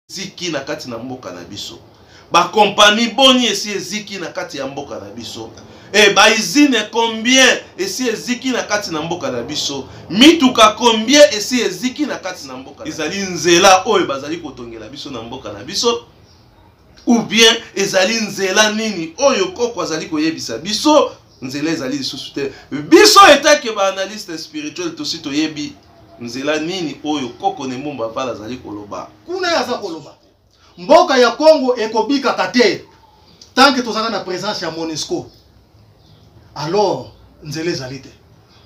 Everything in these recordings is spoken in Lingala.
ziki na kati na mboka na biso. Ba compagnie boni esi ziki na kati ya mboka na biso. E ba izine combien esi ziki na kati na mboka na biso. Mituka combien esi ziki na kati na mboka. Ezali nzela oyo bazali kotongela biso na mboka na biso. Ou bien ezali nzela nini oyo koko azali koyebisa biso. Nzela ezali lisusu te. Biso etake ba analyste spirituel tosi toyebi nzela nini oyo koko ne mbomba vala azali koloba. Kuna yaza koloba. Mboka ya Congo ekobika kate. Tant que tozanga na présence ya MONUSCO. Alors nzela ezali te.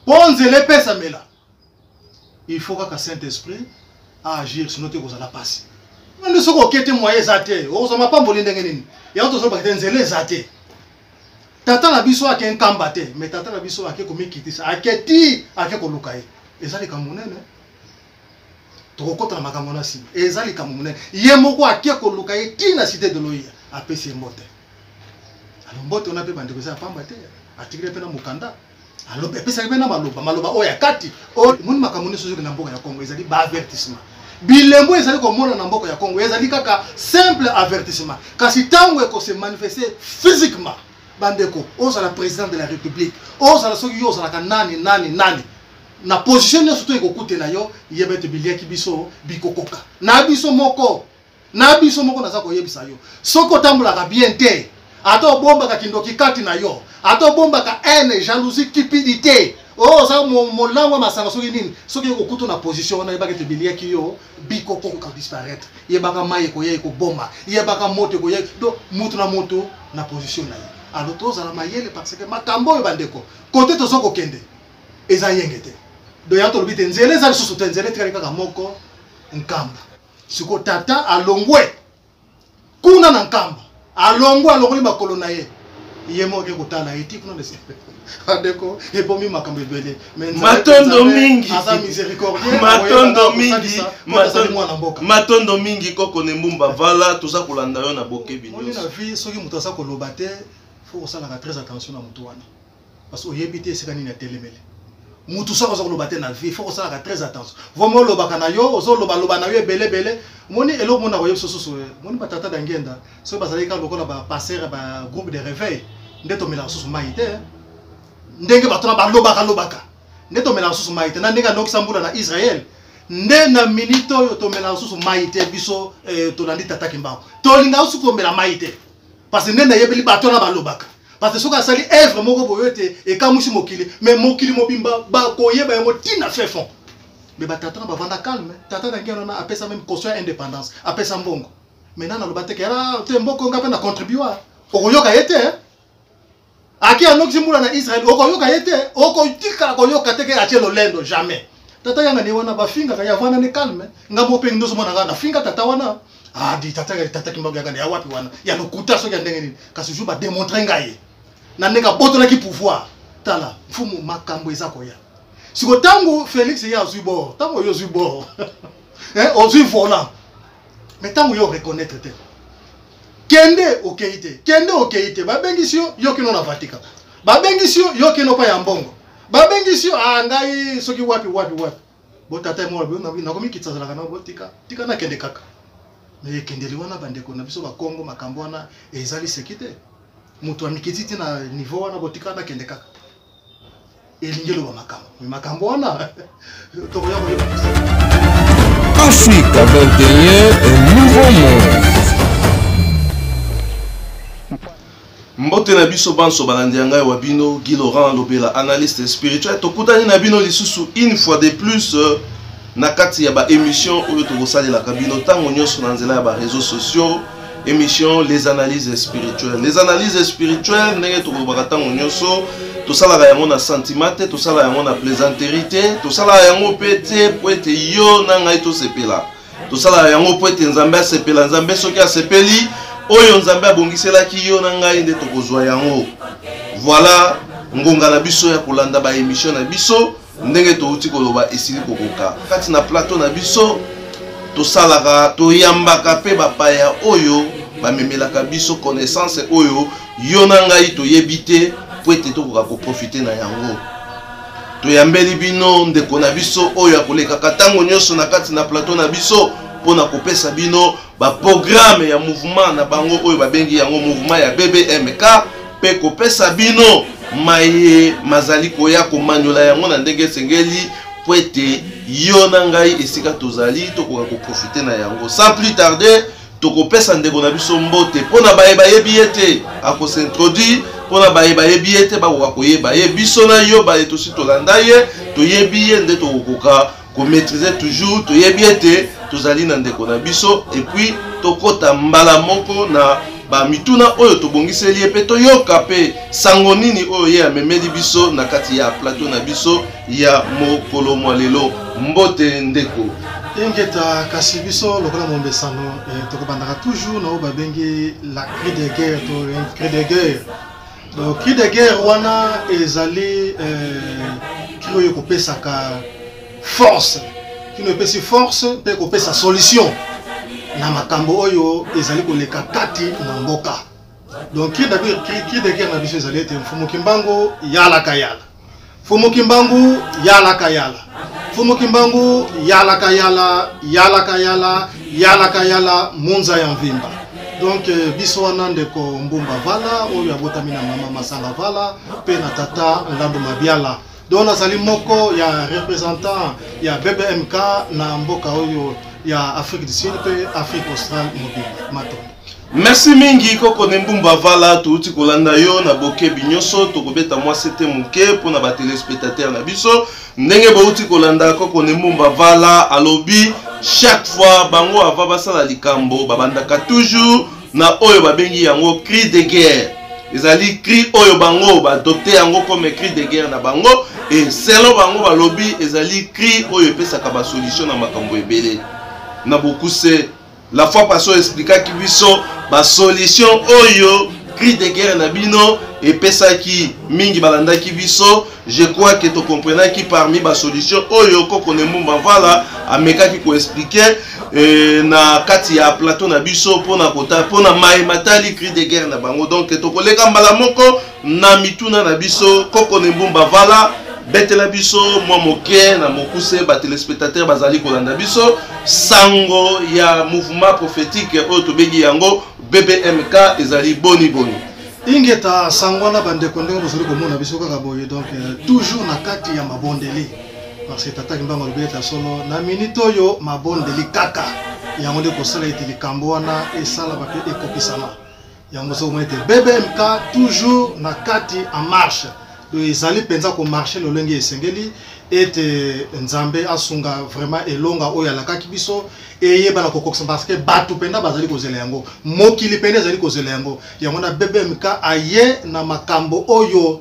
Po nzela pesa mela. Il faut que Saint-Esprit agir sinon te kozala pasi. Nde soko kete moye zate. Ozoma pa mbolinde ngenini. Ya to zoba kete nzela ezate. Tata na biso ake nkamba te, mais tata na biso ake komikitisa. Aketi ake koluka ye. Ezali kamunene. Tokokota na makambo na sima. Ezali kamunene. Ye moko ake koluka ye tina cité de Loya. Apesi mbote. Alors mbote on a pe bande koza pamba te. Atikile pe na mukanda. Alors pesa pe na maloba oya kati. O muni makamune sozo na mboka ya Congo ezali ba avertissement. Bilembo ezali komona na mboka ya Congo ezali kaka simple avertissement. Kasi tango eko se manifester physiquement. Bandeko, oza la président de la République. Oza la soki oza la nani. Na position yo surtout ekokute na yo, yebete bilia ki biso bikokoka. Na biso moko naza koyebisa yo. Soko tambola ka bien te. Ato bomba ka kindoki kati na yo. Ato bomba ka haine, jalousie, cupidité. Oza molangwa masanga soki nini? Soki ekokuto na position na yebaka te bilia ki yo bikokoka disparaître. Yebaka maye ko ye ko bomba. Yebaka moto ko ye do mutu na moto na position na yo. Alors tous à la mayele parce que makambo yo bandeko côté to soko kende eza yengete do ya to lobite nzele za susu te nzele tika kaka moko nkamba siko tata alongwe kuna na nkamba alongwe makolo na ye yemo ke kotala eti kuna de bandeko e pomi makambo ebele matondo mingi asa miséricordieux matondo mingi koko ne mbumba vala toza kolanda yo na boke binyo on na vie soki muto sa koloba te. Il faut faire très attention à Moutouane. Parce que yebite c'est quand il y a télémélé. Moutou ça on va na vie, il faut faire très attention. Vraiment le bakanayo, ozo lo banayo belé. Moni elo mona royo soso. Moni batata dangenda. So bazalika lokola ba passer ba groupe de réveil. Ndeto mela soso maïté. Ndenge batona ba lobaka. Ndeto mela soso maïté. Na ndenga noksambula na Israël. Nde na minito yo to mela soso maïté biso to landi tata kimbao. To linga soso mela maïté. Parce que nena yebeli batona balobaka. Parce que soka sali œuvre moko boyote e kamushi mokili mais mokili mobimba ba koyeba yango tina fefon. Mais batata na bavanda calme, tata na ngena na apesa même caution indépendance, apesa mbongo. Maintenant na lobate ke ara te mboko ngapa na contribuer. Okoyoka yete. Aki anoki mula na Israël, okoyoka yete, okotika koyoka teke achelo lendo jamais. Tata yanga ni wana bafinga ka yavana ne calme. Ngamo pe ndozo mona na finga tata wana. Ah, di tata kimba gagane ya wapi wana ya lokuta so ya ndenge nini kasi juba démontrer ngai na ndeka botola ki pouvoir tala mfumu makambo ezako ya siko tango Félix ya zubo tango yo zubo ozu volant mais tango yo reconnaître te kende okeite ba bengisio yo kino na Vatican ba bengisio yo kino pa ya mbongo ba bengisio ngai soki wapi botata mo na komi kitazala kana botika tika na kende kaka. Mais kendeli wana bandeko na biso ba Congo makambo wana ezali sekite mutu amikiti na niveau wana botika na kende kaka elingelo ba makambo wana to ya Afrique 21, un nouveau monde. Mbote na biso banso balandi ngai wa bino Guy Laurent Lobela analyste spirituel tokutani na bino lisusu une fois de plus na kati ya ba émission oyo tokosalela kabino tango nyonso na nzela ya ba réseaux sociaux émission les analyses spirituelles ndenge tokobaka tango nyonso tosalaka yango na sentiment te tosala yango na plaisanterie te tosala yango pete po ete yo na ngai tosepela tosala yango po ete nzambe asepela nzambe soki asepeli oyo nzambe abongiselaki yo na ngai nde tokozwa yango voilà ngonga na biso ya kolanda ba émission na biso ndenge touti koloba esili kokoka kati na plateau na biso tosalaka toyambaka pe bapaya oyo bamemelaka biso connaissance oyo yo na ngai toyebi te po ete tokoka koprofite na yango toyambeli bino ndeko na biso oyo akolekaka ntango nyonso na kati na plateau na biso pona kopesa bino ba programme ya mouvement na bango oyo babengi yango mouvement ya BBMK pe kopesa bino maye mazali koya komanyola yango na ndenge sengeli po ete yo na ngai esika tozali tokoka koprofite na yango. Sans plus tarder, tokopesa ndeko na biso mbote pona bayeba yebi ete akosintroduire pona bayeba yebi ete bakoka koyeba ye biso na yo baye tosi tolanda ye toyebi ye nde tokoka ko maîtriser toujours toyebi ete tozali na ndeko na biso et puis tokota mbala moko na ba mituna oyo tobongiseli pe toyoka pe sango nini oyo ye amemeli biso na kati ya plateau na biso ya mokolo mwalelo mbote ndeko ingeta kasi biso lokola mombesano tokobandaka toujours na oyo babengi la cri de guerre to cri de guerre. Donc cri de guerre wana ezali kino oyo kopesaka force kino epesi force pe kopesa solution na makambo oyo ezali koleka kati na mboka. Donc cri de guerre na biso ezali ete mfumu kimbangu yalaka yala mfumu kimbangu yalaka yala mfumu kimbangu yalaka yala yalaka yala yalaka yala munza ya mvimba. Donc biso wana ndeko Mbumba Vala oyo abotami na mama Masanga Vala pe na tata Nlambo Mabiala. Donc nazali moko ya représentant ya BBMK na mboka oyo ya Afrique du Sud pe Afrique Australe mobile mato. Merci mingi koko Mbumba Vala tuuti kolanda yo na bokebi nyonso tokobeta mwa sete muke pona ba téléspectateurs na biso ndenge bauti kolanda koko Mbumba Vala alobi chaque fois bango ava basala likambo babandaka toujours na oyo babengi yango cri de guerre. Ezali cri oyo bango ba adopter yango comme cri de guerre na bango et selon bango balobi ezali cri oyo epesaka ba solution na makambo ebele. Na beaucoup c'est la fois passée expliquer ki biso ba solution oyo cri de guerre na bino epesaki mingi balanda ki biso. Je crois que tu comprends qui parmi ba solution oyo koko Mbumba Vala ameka ki ko expliquer na kati ya plateau na biso pona kota pona mai matali cri de guerre na bango. Donc to koleka mbala moko na mituna na biso koko Mbumba Vala betela biso mwa moke na mokuse ba téléspectateurs bazali kolanda biso sango ya mouvement prophétique oyo tobengi yango BBMK ezali boni boni. Ingeta sangwana bandeko ndenge bozali komona biso kaka boye. Donc toujours na kati ya mabondeli parce que tata Kimbangu alobeta solo na minute oyo mabondeli kaka yango nde kosala ete likambo wana esala bape ekopisama yango so mwete BBMK toujours na kati en marche. Donc ezali penza ko marcher lolenge esengeli ete nzambe asunga vraiment elonga oyo alakaki biso eyeba na kokokisa parce que batu penda bazali kozela yango mokili penda ezali kozela yango yango na BBMK aye na makambo oyo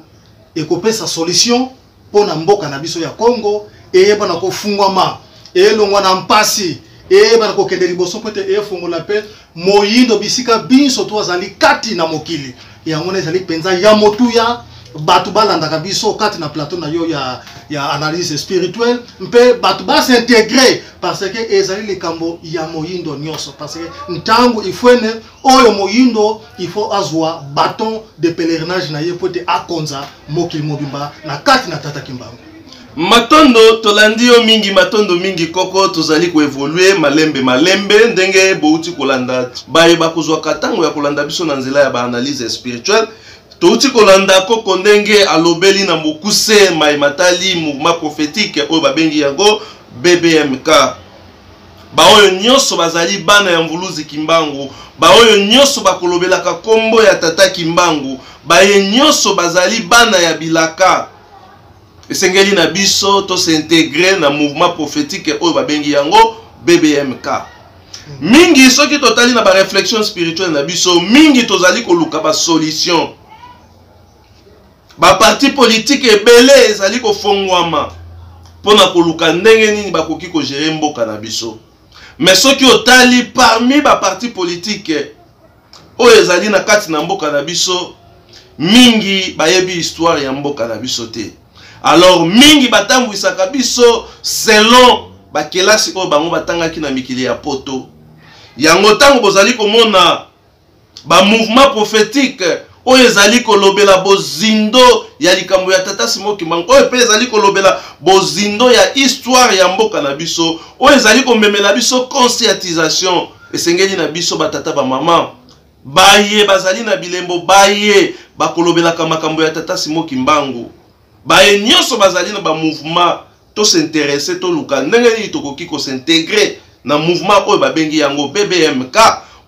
ekopesa solution pona mboka na biso ya Congo eyeba na kofungwama elongwa na mpasi eyeba na kokende liboso pote efungola pe moyindo bisika biso to azali kati na mokili yango na ezali penza ya motuya batu balandaka biso kati na plateau na yo ya analyse spirituelle mpe batu ba s'intégrer parce que ezali likambo ya moyindo nyonso parce que ntango ifwene oyo moyindo il faut azwa bâton de pèlerinage na ye pote akonza mokili mobimba na kati na tata Kimbangu. Matondo tolandi yo mingi matondo mingi koko tozali ko évoluer malembe ndenge bouti kolanda baye bakozwa katango ya kolanda biso na nzela ya ba analyse spirituelle. Touti kolanda koko ndenge alobeli na mokuse mai matali mouvement prophétique oyo babengi yango BBMK. Baoyo nyonso bazali bana ya mvuluzi Kimbangu, baoyo nyonso bakolobelaka kombo ya tata Kimbangu, baye nyonso bazali bana ya bilaka. Esengeli na biso to s'intégrer na mouvement prophétique oyo babengi yango BBMK. Mingi soki totali na ba réflexion spirituelle na biso, mingi tozali koluka ba solution. Ba parti politique ebele ezali ko fongwama pona koluka ndenge nini bakoki ko gérer mboka na biso. Mais soki otali parmi ba parti politique oyo ezali na kati na mboka na biso mingi bayebi histoire ya mboka na biso te. Alors mingi batambwisaka biso selon ba kelasi oyo bango batangaki na mikili ya poto. Yango tango bozali komona ba mouvement prophétique oyo ezali kolobela bozindo ya likambo ya tata Simon Kimbangu oyo pe ezali kolobela bozindo ya histoire ya mboka na biso oyo ezali komemela biso conscientisation esengeli na biso batata ba mama baye bazali na bilembo baye bakolobelaka makambo ya tata Simon Kimbangu baye nyonso bazali na ba mouvement to s'intéresser to luka ndenge nini tokoki ko s'intégrer na mouvement oyo babengi yango BBMK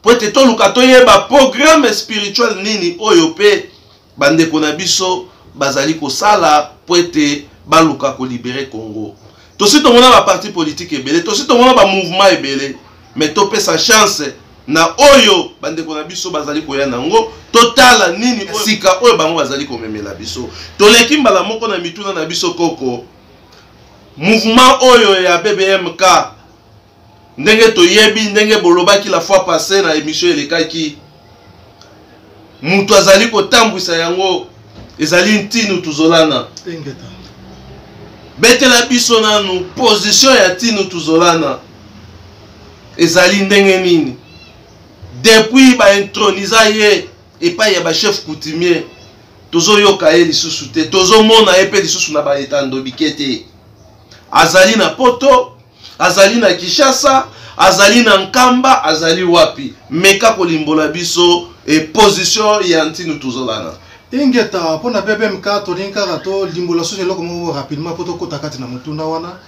po ete to luka to yeba programme spirituel nini oyo pe bandeko na biso bazali kosala po ete baluka ko libérer Congo. Tosi tomona ba parti politique ebele, tosi tomona ba mouvement ebele, mais to pesa chance na oyo bandeko na biso bazali koya nango totala nini sika oyo bango bazali komemela biso. Toleki mbala moko na mituna na biso koko mouvement oyo ya BBMK ndenge toyebi ndenge bolobaki la fois passée na émission elekaki mutu azali kotambwisa yango ezali ntinu tuzolana betela biso nanu position ya ntinu tuzolana ezali ndenge nini depuis ba introniza ye epai ya ba chef coutumier tozoyoka ye lisusu te tozomona ye pe lisusu na ba etando bikete azali na Poto azali na Kinshasa azali na Nkamba azali wapi meka kolimbola biso e position ya ntinu tuzolana ingeta pona BBMK tolinka rato limbola so loko mo rapidement poto kota kati na mutunda wana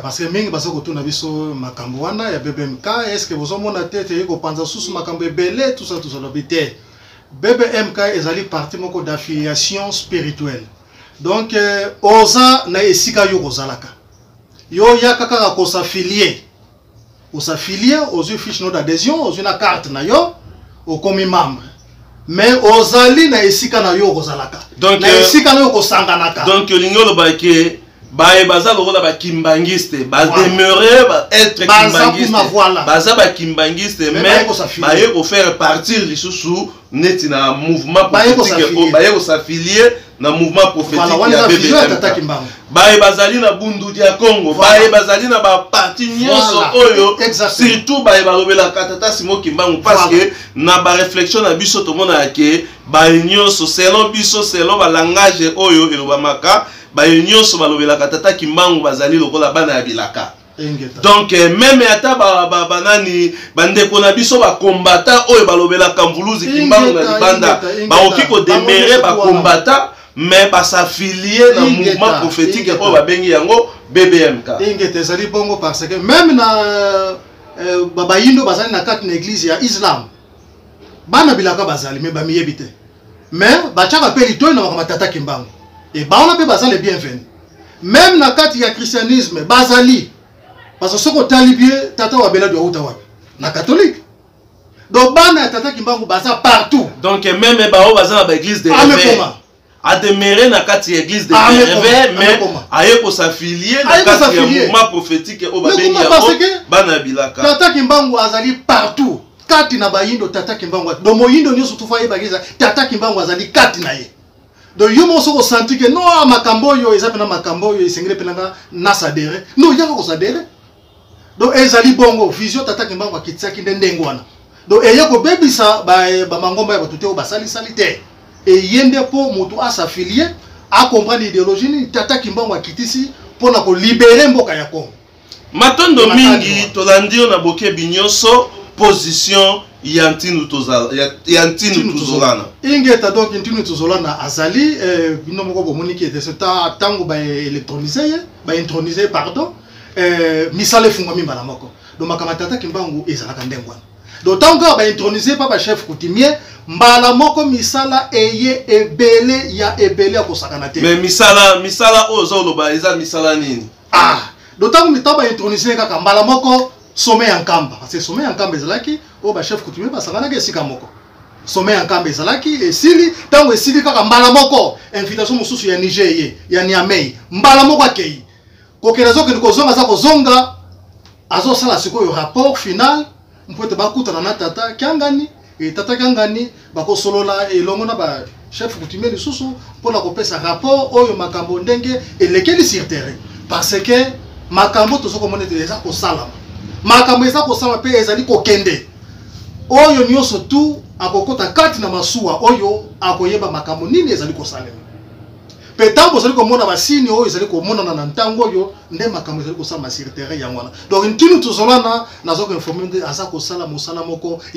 parce que mingi baso kotuna biso makambo wana ya BBMK est-ce que vous omona tete yiko panza susu makambo ebele tout ça lobité BBMK ezali parti moko d'affiliation spirituelle donc oza na esika yo kozalaka yo yakaka ko s'affilier aux fiches d'adhésion aux une carte na yo au comme membre mais ozali na esika na yo kozalaka donc na esika na yo kosanganaka donc lingolo ba ke ba bazalo rola ba kimbangiste ba demeurer ba être kimbangiste baza ba kimbangiste mais ba ye ko faire partir lisusu neti na mouvement politique ba ye ko s'affilier na mouvement prophétique ya BBMK ba bazali na bundu dia Congo ba bazali na ba parti nyonso oyo surtout ba balobela tata Simon Kimbangu parce que na ba réflexion na biso to mona yake ba nyonso selon biso selon ba langage oyo elobamaka ba nyonso balobela tata Kimbangu bazali lokola bana ya bilaka. Donc même ata ba nani bandeko na biso ba combattant oyo balobela kamvuluzi Kimbangu na libanda ba okiko demeurer ba combattant mais pas s'affilier dans le mouvement prophétique pour la bengi yango BBMK. Ingete zali bongo parce que même na baba yindo bazali na kati na église ya Islam bana bilaka bazali mais ba miyebite mais ba chaka pe litoy na makama tata Kimbangu et ba on pe bazali bienvenu même na kati ya christianisme bazali parce que soko talibie tata wa bela do uta wapi na catholique donc bana tata Kimbangu baza partout donc même ba o baza na ba église de réveil a demeurer na kati église de réveil mais aye ko s'affilier na kati ya mouvement prophétique au babengi bana bilaka tata Kimbangu azali partout kati na bayindo tata Kimbangu do moyindo nyoso tufaye bagiza tata Kimbangu azali kati na ye do yomo soko senti que no makambo yo eza pena makambo yo isengele pena na sadere no yaka ko sadere do ezali bongo vision tata Kimbangu akitsaki ndengo wana do eye ko bebisa ba mangomba ya batute o basali salite et yende po moto a s'affilier à comprendre l'idéologie ni tata Kimbangu akitisi pona ko libérer mboka ya Congo matondo mingi tolandio na boke binyoso position ya ntinu tuzolana ingeta donc ntinu tuzolana azali bino moko bomoni ki était ta tango ba introniser pardon misale fungwa mimba na moko do makama tata Kimbangu ezalaka ndengwana d'autant que ba introniser pa ba chef coutumier mbala moko misala eye ebele ya ebele akosakana te mais misala ozo loba eza misala nini d'autant que mitaba introniser kaka mbala moko sommet en Nkamba parce que sommet en Nkamba ezalaki o ba chef coutumier basakana ke sika moko sommet en Nkamba ezalaki esili tango esili kaka mbala moko invitation mususu ya Niger ya Niamey mbala moko akei kokerazo ke kozonga za kozonga azo sala sikoyo rapport final mpote bakutana na tata Kiangani et tata Kiangani bako solola elongo na ba chef coutumier lisusu pona kopesa rapport oyo makambo ndenge elekeli sur terrain parce que makambo tozoko monete eza ko sala makambo eza ko sala pe ezali ko kende oyo nyoso tu akokota kati na masuwa oyo akoyeba makambo nini ezali ko salema Peut-être que vous avez un signe, vous avez un tango, vous avez un secrétaire. Donc, nous sommes là, nous avons informé que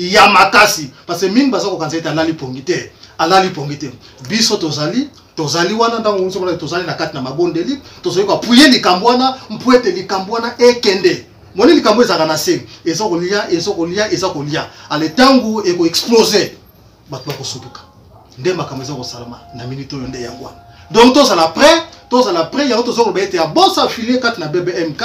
Yamakasi. Parce que nous avons Alali Pongite. Alali Pongite. Biso Tozali. Tozali wana ndango unso tozali na kati na mabondeli. Tozali ko puye likambwana, mpuete likambwana ekende. Moni likambo ezaka na se. Eza kolia. Ale tangu eko exploser. Batu bakosubuka. Nde makambo eza ko salama na minute oyo nde yangwana. Donc tous à l'après, il y a autres gens qui ont été à bon s'affiler quand na BBMK,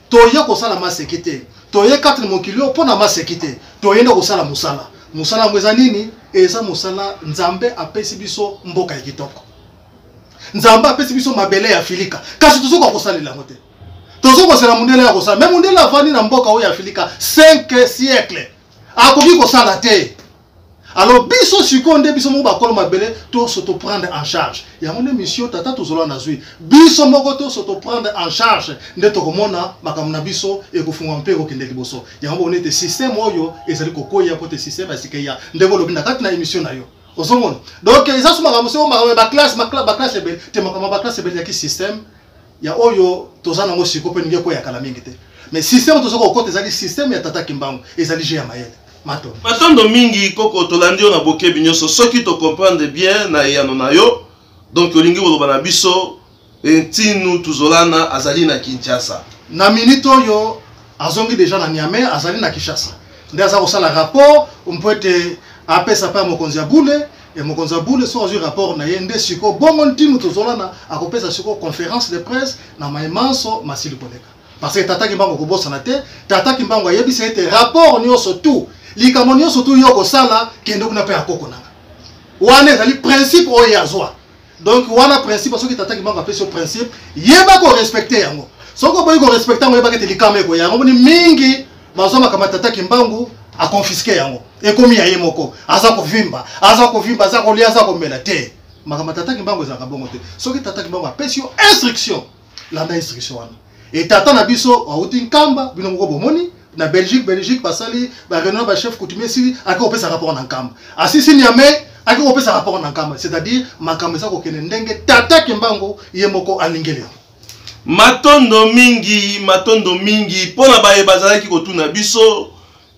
toye ko sala ma sécurité. Toye 4 mon kilo pour na ma sécurité. Toye ndo ko sala musala. Musala mweza nini? Eza musala nzambe apesi biso mboka ya kitoko. Nzambe apesi biso mabele ya filika. Kasi tuzo ko sala la mote. Tuzo ko sala mundele ya ko sala. Même mundele afani na mboka o ya filika 5 siècles. Akoki ko sala te. Alors, biso sikonde biso mo bakolo mabele to s'auto prendre en charge. Ya mon émission tata tozola nazui. Biso moko to s'auto prendre en charge nde to komona makamuna biso e ko funga mpeko kende liboso. Ya mo onete système oyo ezali kokoya po te système asikeya. Ndeko lobi na kati na émission na yo. Ozomona. Donc eza suma makamuse ba classe ebele te makama ba classe ebele ya ki système ya oyo tozana ngo siko pe nge ko ya kala mingi te. Mais système tozoko kote ezali système ya tata Kimbangu ezali je ya mayele. Matondo mingi koko tolandi na boke binyoso soki to comprendre bien na yano na yo donc olingi woloba na biso entinu tuzolana azali na Kinshasa na minute oyo azongi déjà na Niamey azali na Kinshasa nde aza kosala rapport mpoete apesa pa mokonzi ya bule et mokonzi ya bule so azwi rapport na ye nde siko bongo ntinu tuzolana akopesa siko conférence de presse na maimanso Masili Koleka parce que tata Kimbangu kobosa na te tata Kimbangu ayebisa ete rapport nyonso tout likamoni surtout yoko sala kende kuna pe akoko nanga wana ezali principe oyo yazwa donc wana principe soki tata Kimbangu apesi principe yeba ko respecter yango soko boyi ko respecter yango yeba ke likama eko yango ni mingi bazoma kama tata Kimbangu a confisquer yango ekomi ya ye moko aza ko vimba aza ko lia aza ko mela te makama tata Kimbangu ezaka bongo te soki tata Kimbangu apesi instruction landa instruction wana et tata na biso auti nkamba bino moko bomoni na Belgique basali ba réunion ba chef coutumier si akopesa rapport na nkamba asisi Niamey akopesa rapport na nkamba c'est-à-dire makambo sa ko kene ndenge tata Kimbangu yemoko alingele matondo mingi pona baye bazalaki kotuna biso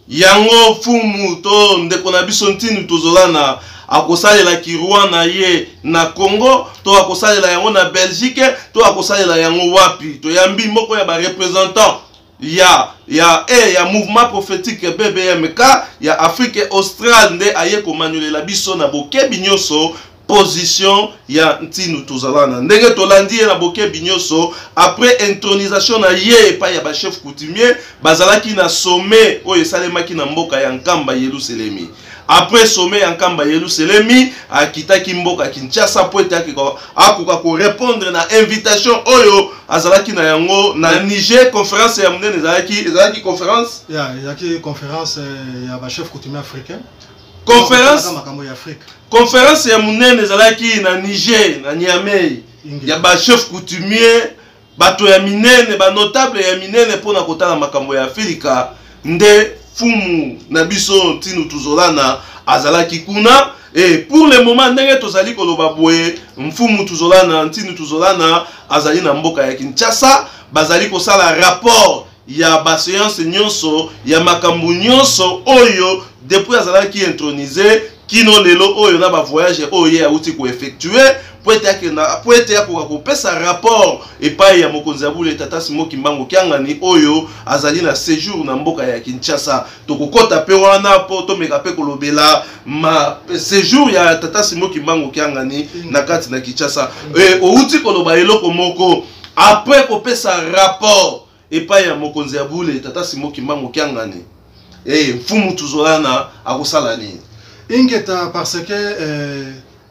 yango fumu to ndeko na biso ntinu tozolana akosalela Kirwana ye na Congo to akosalela yango na Belgique to akosalela yango wapi to yambi moko ya ba représentant ya mouvement prophétique BBMK ya Afrique australe nde aye ko manulela biso na boke binyoso position ya ntinu tozalana ndenge tolandi na boke binyoso après intronisation na ye pa ya ba chef coutumier bazalaki na sommet oyo salemaki na mboka ya Nkamba Yerusalemi. Après sommet en Kamba Yerusalemi, a kitaki mboka Kinshasa poete akoka ko répondre na invitation oyo azalaki na yango na Niger conférence ya munene ezalaki conférence yaki conférence ya ba chef coutumier africain conférence ya munene ezalaki na Niger na Niamey ya ba chef coutumier bato ya minene ba notable ya minene pona kotala makambo ya Afrika nde fumu na biso ntinu tuzolana azalaki kuna et pour le moment ndenge tozali koloba boye mfumu tuzolana ntinu tuzolana azali na mboka ya Kinshasa bazali kosala rapport ya ba séance nyonso ya makambu nyonso oyo depuis azalaki intronisé kino lelo oyo na ba voyage oyo ya uti ko effectuer poete ya kopesa rapport epai ya mokonzi ya bule tata Simon Kimbangu Kiangani oyo azali na séjour na mboka ya Kinshasa tokokota pe wana po tomeka pe kolobela ma séjour ya tata Simon Kimbangu Kiangani na kati na Kinshasa outi koloba eloko moko après kopesa rapport epai ya mokonzi ya bule tata Simon Kimbangu Kiangani mfumu tuzolana akosala nini ingeta parce que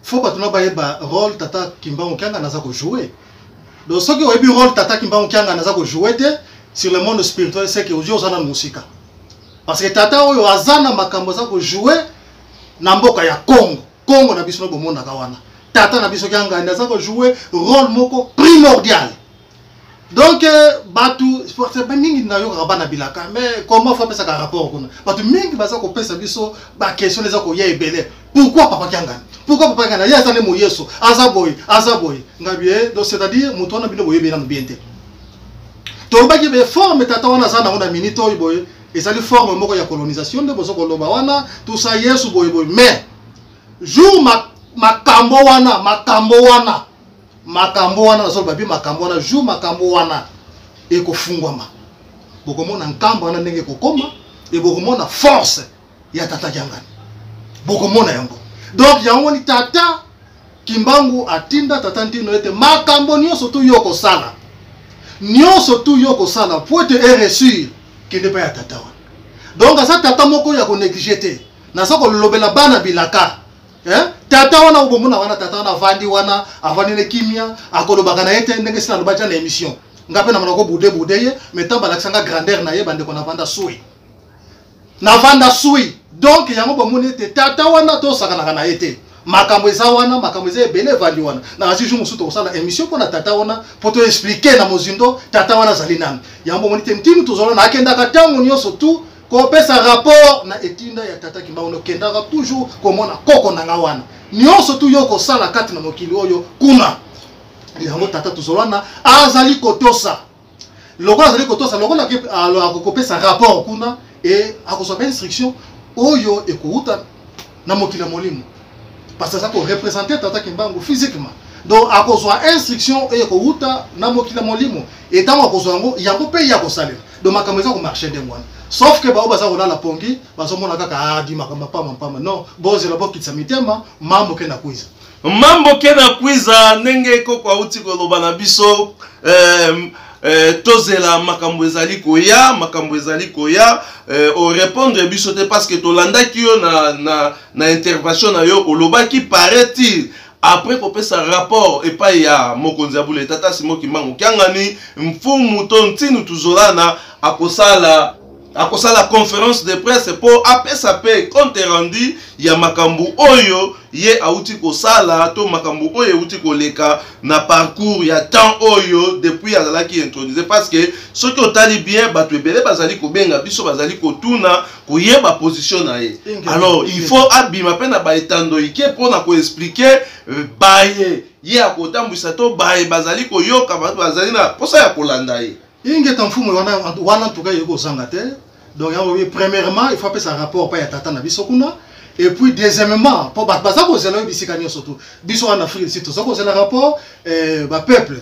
faut pas tout ba rôle tata Kimbangu Kiangani naza ko jouer donc ce qui aurait pu rôle tata Kimbangu Kiangani naza ko jouer sur le monde spirituel c'est que aujourd'hui on a musique parce que tata oyo azana makambo za ko jouer na mboka ya Congo na biso no bomona kawana tata na biso Kiangani naza ko jouer rôle moko primordial donc batu c'est pas mingi na yo rabana bilaka mais comment faut faire un rapport kuna batu mingi baza ko pesa biso ba question les ko ya ebele pourquoi papa Kiangani pourquoi papa ngana ya tane moyeso azaboy ngabie donc c'est-à-dire mutona bino boye bena mbiente to ba ki be forme tata wana za na minute oy boy ezali forme moko ya colonisation de bozo koloba wana tout ça yesu boy mais jour makambo wana so babi makambo wana jour makambo wana ekofungwama bokomona nkambo wana ndenge kokoma et bokomona force ya tata Kiangani bokomona yango donc yango ni tata Kimbangu atinda tata Ntino ete makambo nyonso tu yoko sala pour te reçu qui n'est pas ya tata wana donc asa tata moko ya ko négliger na soko lobela bana bilaka tata wana ubomuna wana tata wana avandi ne kimia akolobaka na ete ndenge sina lobaja na émission ngape na manako bude ye metant balaksanga grandeur na ye bande ko na vanda sui donc yango bomuni ete tata wana to sakana na ete makambo eza ebele vandi wana na asi jour musuto osala émission pour na tata wana pour te expliquer na mozindo tata wana zali nani yango bomuni te ntimi tozola na akendaka tango nyonso tu ko pesa rapport na etinda ya tata Kimbangu no kendaka toujours komona koko na ngawana nyonso tu yoko sala kati na mokili oyo kuna yango tata tozolana azali kotosa lokola akokopesa rapport kuna et akozwa instruction oyo ekouta na mokili ya molimo parce que ça ko représenter tata Kimbangu physiquement donc akozwa instruction ekouta na mokili ya molimo et tant akozwa yango pe ya kosalela donc makambo eza ko marcher de mwana sauf que baza kolala pongi bazomona kaka di makambo pama non bozela bokitsa mitema mambo ke na kwiza ndenge koko auti koloba na biso tozela makambo ezali koya o répondre biso te parce que tolandaki yo na intervention na yo olobaki paraît-il après kopesa rapport epai ya mokonzi ya bule tata Simon Kimbangu Kiangani mfumu to ntinu tuzolana akosala conférence de presse pour apesa pe compte rendu ya makambu oyo ye auti kosala to makambu oyo auti koleka na parcours ya temps oyo depuis azalaki introduisé parce que ce qui otali bien bato ebele bazali kobenga biso bazali kotuna koyeba position na ye alors il faut abima pe na baetando ike pona ko expliquer baye ye akotambwisa to baye bazali koyoka bato bazali na posa ya kolanda ye inge tamfumu wana en tout cas yeko sangate donc premièrement il faut appeler un rapport pas ya tata na biso kuna et puis deuxièmement pour baza ko zela bisika nyoso surtout biso en Afrique c'est tout ça ko zela rapport ba peuple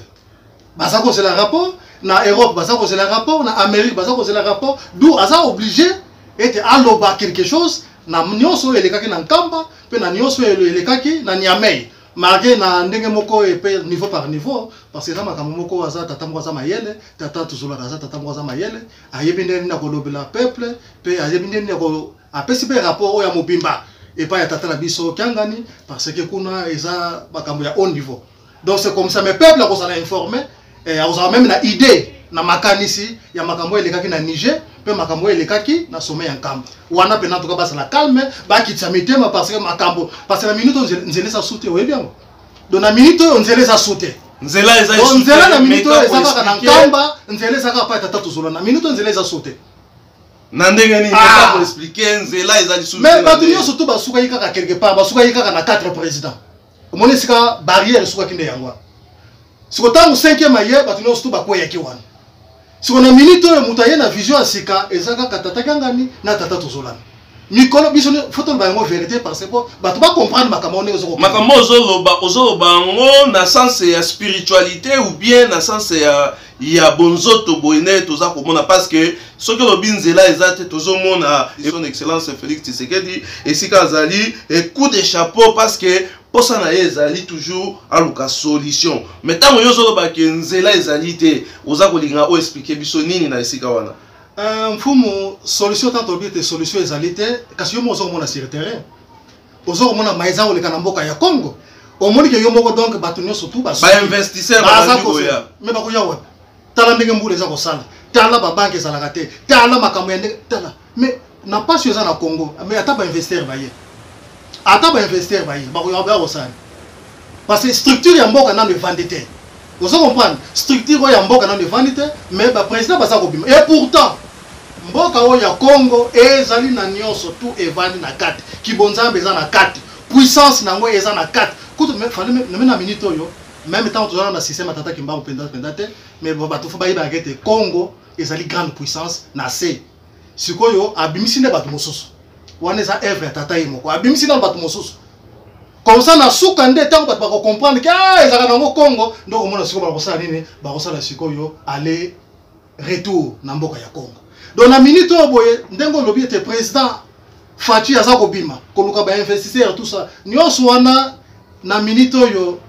baza ko zela rapport na Europe baza ko zela rapport na Amérique baza ko zela rapport d'où asa obligé était aloba quelque chose na nyoso elekaki na nkamba pe na nyoso elekaki na Niamey marqué na ndenge moko et niveau par niveau parce que ça makambo moko aza tata moko aza mayele tata tuzola aza tata moko aza mayele ayebi ndeni na kolobela peuple pe ayebi ndeni na ko apesi pe rapport oya mobimba et pas ya tata na biso Kiangani parce que kuna eza makambo ya haut niveau donc c'est comme ça mais peuple a kosala informé et a même na idée na makanisi ya makambo elekaki na Niger pe makambo elekaki na sommet ya nkamba wana pe na to ka basa la calme ba kitsa mitema parce que makambo parce que la minute nzele sa soute oyebi yango donc na minute nzele sa soute nzela eza soute nzela na minute eza ka na nkamba nzele sa ka pa tata tozolo na minute nzele eza soute na ndenge ni nzela ko expliquer nzela eza soute mais ba tunyo surtout ba suka yika quelque part ba suka yika na 4 présidents omoni sika barrière suka kinde yango siko tangu 5e maye ba tunyo surtout ba ko yaki wana si on a minute mutaye na vision asika ezaka tata Kiangani na tata tozolana mikolo biso photo ba ngo vérité parce que bato ba comprendre makambo ne ozoko makambo ozoloba ngo na sens ya spiritualité ou bien na sens ya bonzoto boine toza komona parce que ce que lo binzela ezate tozomona son excellence Félix Tshisekedi esika azali et coup de chapeau parce que posa na ezali toujours aluka solution mais tango yozoloba ke nzela ezali te oza kolinga o expliquer biso nini na esika wana mfumu solution tanto bien te solution ezali te kasi yo mo ozomona sur terrain ozomona maiza oleka na mboka ya Congo omoni ke yo moko donc bato nyonso tu ba investisseur ba koya mais ba koya wa tala ndenge mbula eza kosala tala ba banque ezalaka te tala makambo ya ndenge tala mais na pas yo za na Congo mais ata ba investir ba ye ba koya ba kosala parce que structure ya mboka na le vendete vous comprenez structure ya mboka na le vendete mais ba président ba za ko bima et pourtant mboka o ya Congo ezali na nyonso tout evandi na kati kibonzambe za na kati puissance nango eza na 4 kutu même na minute oyo même temps tozala na système atata kimbango penda te mais bato fo bayeba kete Congo ezali grande puissance na C sikoyo abimisi nde bato mosusu wana eza œuvre atata ye moko abimisi na bato mosusu comme ça na suka nde tango bato bako comprendre que ezaka nango Congo ndoko mona sikoyo bakosala nini bakosala sikoyo aller retour na mboka ya Congo donc na minute oyo boye ndengo lobi ete président Fachi aza kobima koluka ba investisseur tout ça nyonso wana na minute oyo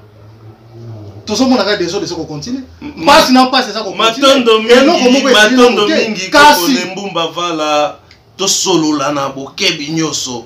tozomona ka des autres continuer passe na passe ça matondo mingi kasi mbumba vala to solola na bokebi nyoso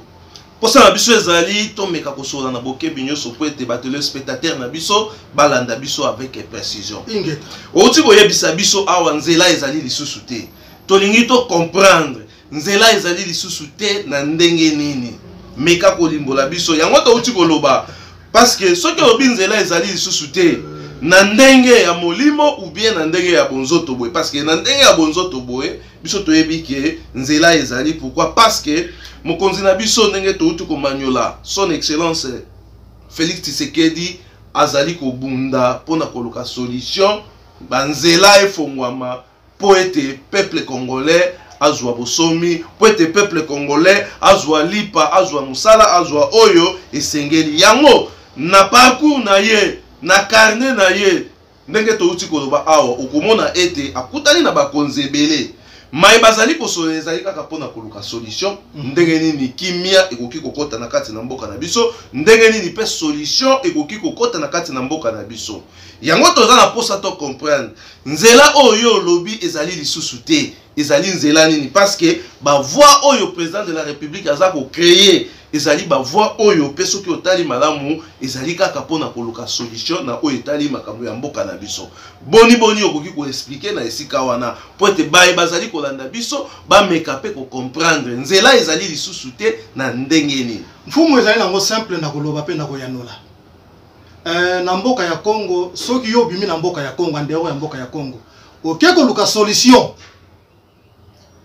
posa na biso ezali to meka ko solola na bokebi nyoso po ete ba téléspectateur na biso balanda biso avec précision ingeta oti boyebisa biso awa nzela ezali lisusu te tolingi to comprendre nzela ezali lisusu te na ndenge nini meka ko limbola biso yango to oti koloba parce que soki obi nzela ezali lisusu te na ndenge ya molimo ou bien na ndenge ya bonzoto boye parce que na ndenge ya bonzoto boye biso toyebi ke nzela ezali pourquoi parce que mokonzi na biso ndenge touti ko manyola son excellence Félix Tshisekedi azali ko bunda pona koluka solution banzela efongwama po ete peuple congolais azwa bosomi po ete peuple congolais azwa lipa azwa musala azwa oyo esengeli yango na parcours na ye na carnet na ye ndenge touti koloba awa okomona ete akutani na bakonzi ebele mai bazali kosola ezali kaka mpona koluka solution ndenge nini kimia ekoki kokota na kati na mboka na biso ndenge nini pe solution ekoki kokota na kati na mboka na biso yango toza na posa to comprendre nzela oyo lobi ezali lisusu te ezali nzela nini parce que ba voix oyo président de la république aza ko créer ezali ba voix oyo pe soki otali malamu ezali kaka pona koluka solution na oyo etali makambo ya mboka na biso boni okoki ko expliquer na esika wana po ete baye bazali kolanda biso ba meka pe ko comprendre nzela ezali lisusu te na ndenge nini mfumu ezali nango simple na koloba pe na koyanola na mboka ya Congo soki yo bimi na mboka ya Congo ndeko ya mboka ya Congo oke koluka solution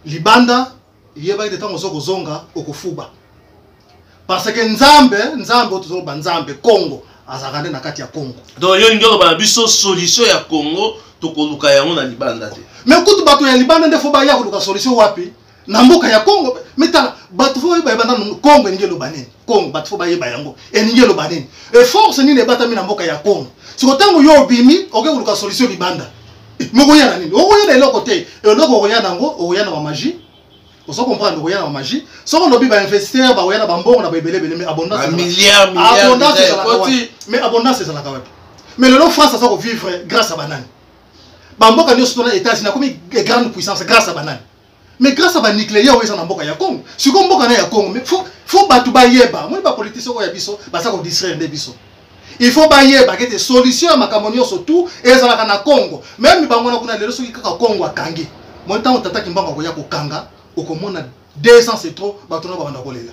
libanda yeba ite tango soko zonga okufuba parce que nzambe otozoba nzambe Congo azakande na kati ya Congo donc yo ngelo ba biso solution ya Congo to koluka yango na libanda te mais kutu bato ya libanda nde fo ba ya koluka solution wapi na mboka ya Congo metala bato fo ba banda Congo ngelo banene Congo bato fo ba yeba yango ngelo banene et force ni ne batami na mboka ya Congo siko tango yo bimi oke koluka solution libanda moko ya nini okoya na eloko te eloko okoya nango okoya na magie oso comprendre okoya na magie soko lobi ba investisseur ba okoya na bambongo na babelebele mais abondance milliard mais abondance ezala ka wapi mais le France ça ko vivre grâce à banane bamboka nyo sotona états na comme grande puissance grâce à banane mais grâce à ba nucléaire oyo na mboka ya Congo siko mboka na ya Congo mais faut batu ba yeba moi ba politicien ko ya biso ba sa ko distraire nde biso il faut bailler baguette des solutions à Makamonio surtout et ça la na Congo même bango na kuna lelo soki kaka Congo akangi mon temps tata kimbango ko ya ko kanga okomona 200 c'est trop batona banda kolela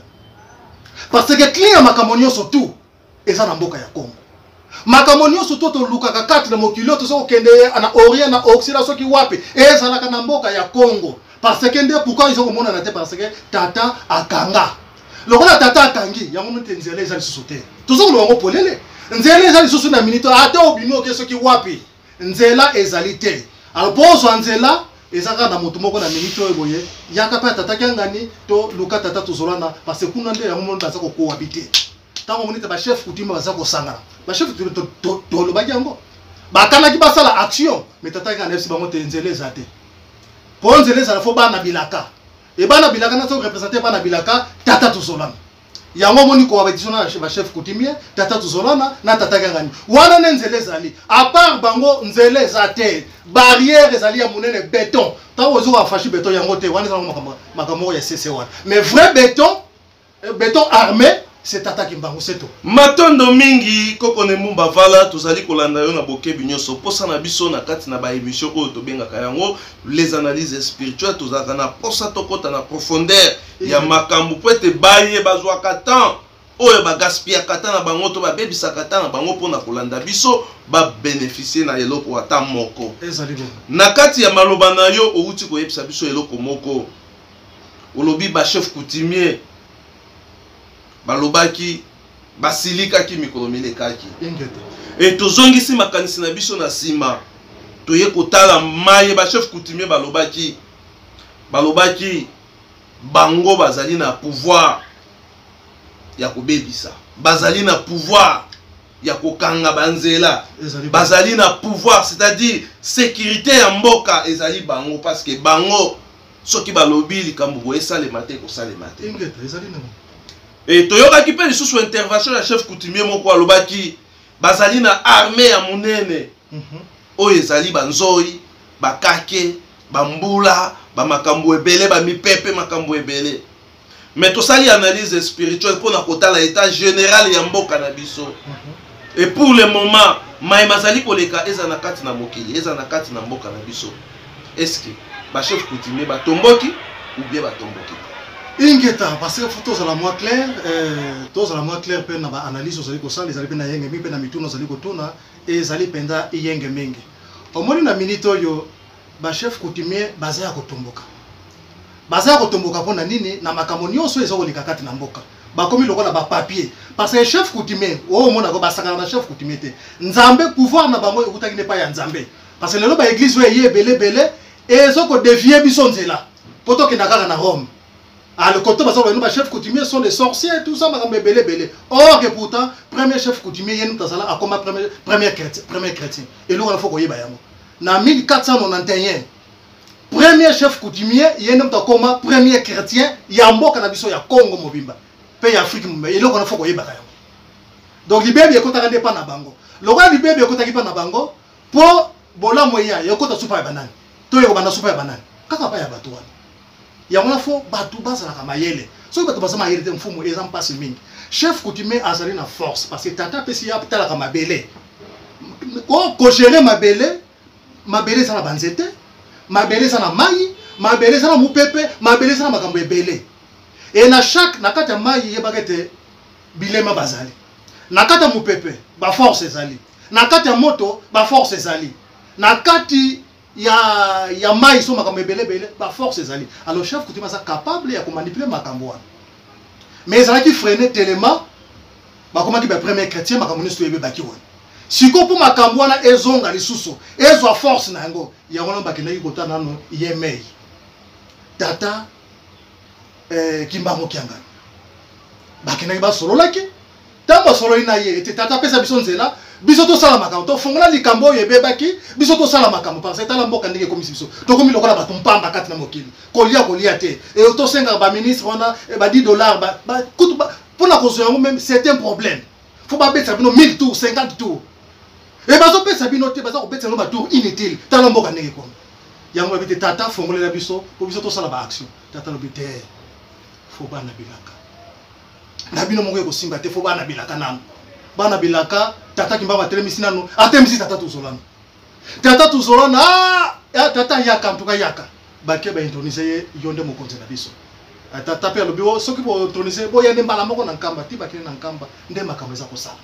parce que client Makamonio surtout et ça na mboka ya Congo Makamonio surtout to lukaka 4 na mokilo to so kende na orient na occident soki wapi et ça la na mboka ya Congo parce que nde pourquoi ils ont komona na te parce que tata akanga lokola tata akangi yango mutenzele ezali sosote tozo longo polele nzela ezali susu na minute ata obino ke soki wapi nzela ezali te alors poso nzela ezaka na moto moko na minute oyo boye yaka pa tata kyangani to luka tata tozolana parce que kuna nde yango mona baza ko habiter tango monite ba chef kutima baza ko sangana ba chef to lo bajango bakala ki basala action mais tata kana fsi bango te nzela ezate po nzela ezala fo bana bilaka e bana bilaka na so représenter bana bilaka tata tozolana yango moni ko abadisona ba chef coutumier tata tuzolana na tata kangani wana nzele ezali à part bango nzele ezate barrière ezali ya munene béton tango zo wa fashi béton yango te wana zango makamoko ya CC1 mais vrai béton armé c'est tata kimbango seto matondo mingi kokone mumba vala tozali kolanda yo na bokebi nyoso posa na biso na kati na ba émission oyo to benga kayango les analyses spirituelles tozaka na posa tokota na profondeur ya makambu poete baye bazwa katan oyo ba gaspia katan na bango to ba bebisa katan na bango pona kolanda biso ba bénéficier na eloko ata moko ezali bon na kati ya maloba na yo outi ko yebisa biso eloko moko olobi ba chef coutumier balobaki basilika ki mikolo milekaki ingeta et tozongisi makanisi na biso na sima toye kotala maye ba chef coutumier balobaki bango bazali na pouvoir ya kobebisa bazali na pouvoir ya kokanga banzela bazali na pouvoir c'est-à-dire sécurité ya mboka ezali bango parce que bango soki balobi likambo esalema te kosalema te ingeta ezali na et toyokaki pe lisusu intervention ya chef coutumier moko alobaki bazali na armée ya monene oyo ezali banzoi bakake bambula bamakambo ebele bamipepe makambo ebele mais tosali analyse spirituelle mpona kotala état général ya mboka na biso et pour le moment maye mazali koleka eza na kati na mokili eza na kati na mboka na biso est-ce que bachef coutumier batomboki ou bien batomboki ingeta parce que faut tozala moins clair pe na ba analyse ozali kosala ezali pe na yenge mingi pe na mituna ozali kotuna ezali penda yenge mingi omoni na minute oyo bachef coutumier bazaya kotomboka mpona nini na makambo nyonso eza koleka kati na mboka bakomi lokola ba papier parce que chef coutumier o mona ko basakana na chef coutumier te nzambe pouvoir na bango ekutaki ne pa ya nzambe parce que lelo ba église oyo ebele ezoko dévier biso nzela poto ke nakaka na Rome le côté ba chef coutumier sont des sorciers tout ça makambo ebele or que pourtant premier chef coutumier yenu tazala akoma premier chrétien et lo faut koyeba yango na 1491 premier chef coutumier yenu takoma premier chrétien ya mboka na biso ya Congo mobimba pe ya Afrique mobimba et lo faut koyeba yango donc libebi ekotaka nde pa na bango lokola libebi ekotaki pa na bango po bola moya yokota supa ya banani to yoko bana supa ya banani kaka pa ya bato wana ya mwana fo bato bazalaka mayele soki bato baza mayele te mfumu eza mpasi mingi chef coutumier azali na force parce que tata pesi ya talaka mabele kogere mabele eza na banzete mabele eza na mai mabele eza na mupepe mabele eza na makambo ebele e na kati ya mai yebaka ete bilema bazali na kati ya mupepe baforce ezali na kati ya moto baforce ezali na kati ya mai so makambo ebele baforce ezali alors chef coutumier aza capable ya komanipuler makambo wana mais ezalaki freine telema bakomaki premier chrétien makambo nyonso ebebaki wana siko mpo makambo wana ezonga lisusu ezwa force na yango yango wana bakendaki kota nano ye mei tata kimbango kiangani bakendaki basololaki ntango basololi na ye ete tata apesa biso nzela biso tosala makambo tofongola likambo oyo ebebaki biso tosala makambo parce que tala mboka ndenge ekomisi biso tokomi lokola bato mpamba kati na mokili kolia te e tosengaka baministre wana ba $10 kutu mpona kozwa yango même c'est un problème fo babetisa bino 1000 tours 50 tours e bazopesa bino te baza kobetisa no batour inutile tala mboka ndenge ekomi yango babi te tata fongolela biso po biso tosala baaction tata lobi te fo bana bilaka na bino moko ekosimba te fo bana bilaka nano bana bilaka tata kimbaba telemisi nano atemisi tata tuzolana tata yaka mtuka yaka bakie ba intronisé ye yonde mokonzi na biso tata pe alobi soki bo intronisé bo yende mbala moko na nkamba ti bakine na nkamba nde makambo eza kosala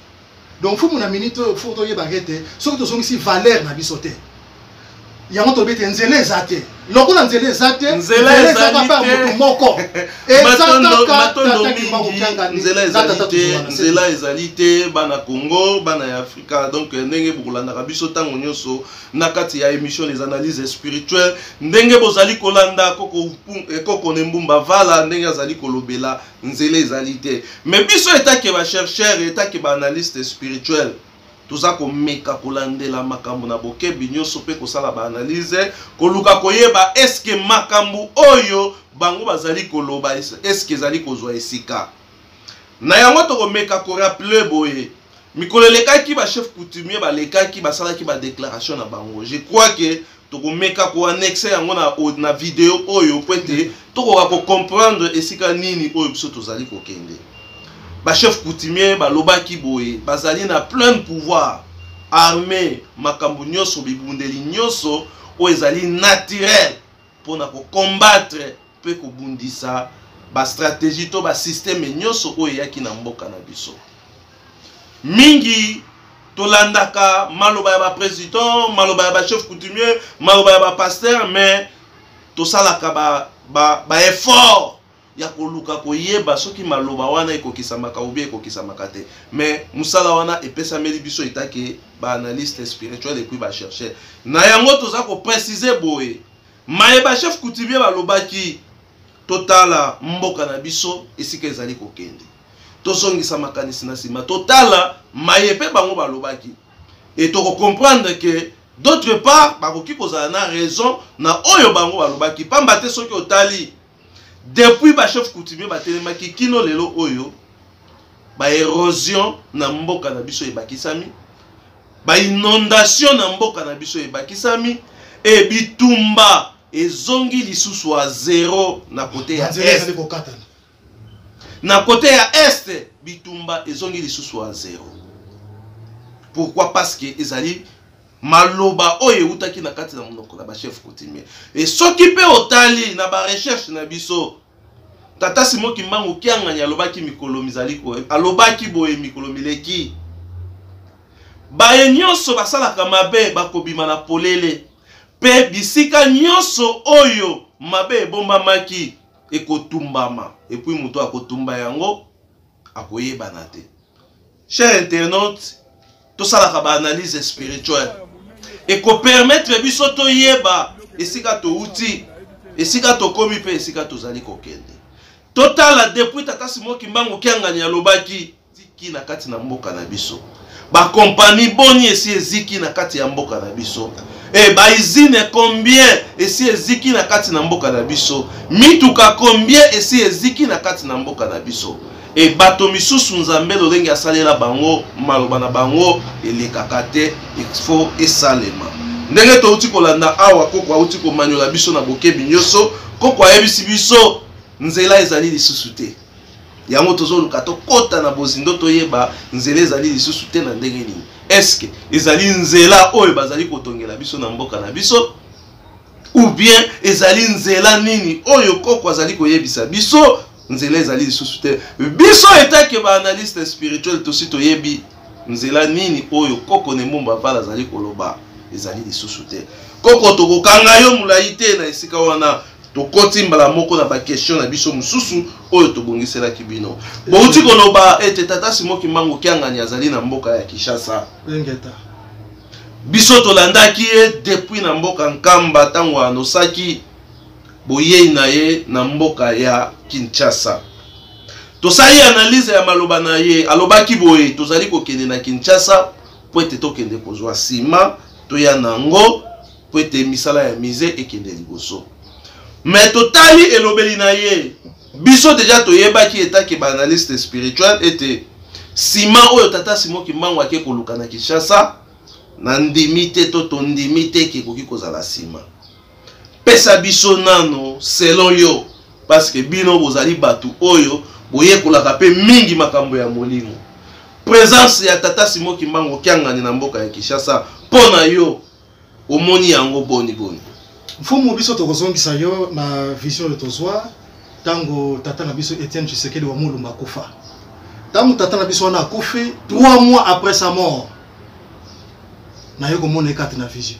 donc fumu na minute foto ye bagete soki tozongisi valeur na biso te yango tolobi te nzela eza te lokola nzela eza te nzela ezaka mpe ya motu moko nzela ezali te bana Congo bana ya Afrika donc ndenge bokolandaka biso ntango nyonso na kati ya émission les analyses spirituelles ndenge bozali kolanda koko nembumba vala ndenge azali kolobela nzela ezali te mais biso etake ba chercheur etake ba analyste spirituel toza komeka kolandela makambo na bokebi nyonso pe kosala ba analyse koluka koyeba eske makambo oyo bango bazali koloba eske ezali kozwa esika na yango tokomeka ko rappeler boye mikolo elekaki ba chef coutumier balekaki basalaki ba déclaration na bango je crois que tokomeka ko annexer yango na vidéo oyo pwete tokoka ko comprendre esika nini oyo biso tozali kokende ba chef coutumier balobaki boye bazali na plein pouvoir armée makambo nyonso bibundeli nyonso o ezali naturel pona ko combattre pe ko bundisa ba stratégie to ba système nyonso o yaki na mboka na biso mingi tolandaka maloba ya ba président maloba ya ba chef coutumier maloba ya ba pasteur mais to salaka ba effort ya koluka koyeba soki maloba wana ekokisamaka ou bien ekokisamaka te. Mais musala wana epesameli biso itake ba analyste spirituel et puis ba chercher. Na yango toza ko préciser boye. Mayeba chef coutumier balobaki totala mboka na biso esika ezali kokende. Tozongisa makanisi na sima totala mayepe bango balobaki. Et to comprendre que d'autre part bakoki kozala na raison na oyo bango balobaki pamba te soki otali depuis ba chef coutumier batelemaki kino lelo oyo ba érosion na mboka na biso ebakisami ba inondation na mboka na biso ebakisami e bitumba ezongi lisusu a zéro na côté ya est na côté ya est bitumba ezongi lisusu a zéro. Pourquoi? Parce que ezali maloba oyo utaki na kati na monoko na ba chef coutumier. Et soki pe otali na ba recherche na biso tata Simoki Mbangu kianganya alobaki mikolo mizali ko alobaki boye mikolo mileki baye nyonso basalaka mabe bakobima na polele pe bisika nyonso oyo mabe ebombamaki ekotumbama et puis muto akotumba yango akoyebana te. Cher internaute, tout ça la analyse spirituelle et ko permettre biso to yeba esika to uti esika to komi pe esika to zali kokende total depuis tata Simoki Mbangu kianganya lobaki ziki na kati na mboka na biso ba compagnie boni esi eziki na kati ya mboka na biso e ba izine combien esi eziki na kati na mboka na biso mituka combien esi eziki na kati na mboka na biso e bato misusu nzambe lolenge asalela bango maloba na bango elekaka te il faut esalema ndenge to uti kolanda awa koko uti ko manyola biso na bokebi nyonso koko ayebisi biso nzela ezali lisusu te yango tozoluka tokota na bozindo toyeba nzela ezali lisusu te na ndenge nini. Est-ce que ezali nzela oyo bazali kotongela biso na mboka na biso ou bien ezali nzela nini oyo koko azali koyebisa biso nzela ezali lisusu te. Biso etake ba analyste spirituel tosi toyebi nzela nini oyo koko ne mbumba vala azali koloba ezali lisusu te. Koko tokokanga yo mulai te na esika wana tokoti mbala moko na ba question na biso mususu oyo tobongisela kibino. Bouti koloba ete tata Simoki Mbangu kianganya azali na mboka ya Kinshasa. Ngeta. Biso tolandaki ye depuis na mboka Nkamba tango anosaki boyei na ye na mboka ya Kinshasa. Tosali analyse ya maloba na ye alobaki boye tozali kokende na Kinshasa po ete tokende kozwa sima toya nango po ete misala ya mise ekende liboso. Mais totali elobeli na ye biso deja toyebaki etaki ba analyste spirituel ete sima oyo tata Simoki Mbangu ake koluka na Kinshasa na ndimite to tondimite ke koki kozala sima pesa biso nano selon yo parce que bino bozali batu oyo boye kolaka pe mingi makambo ya molimo présence ya tata Simoki Mbangu kiangani na mboka ya Kinshasa pona yo omoni yango boni boni. Mfumu biso tokozongisa yo na vision de tozwa tango tata na biso Etienne Tshisekedi wa Mulumba kufa. Tango tata na biso wana akufi 3 mois après sa mort. Na yo komona ekati na vision.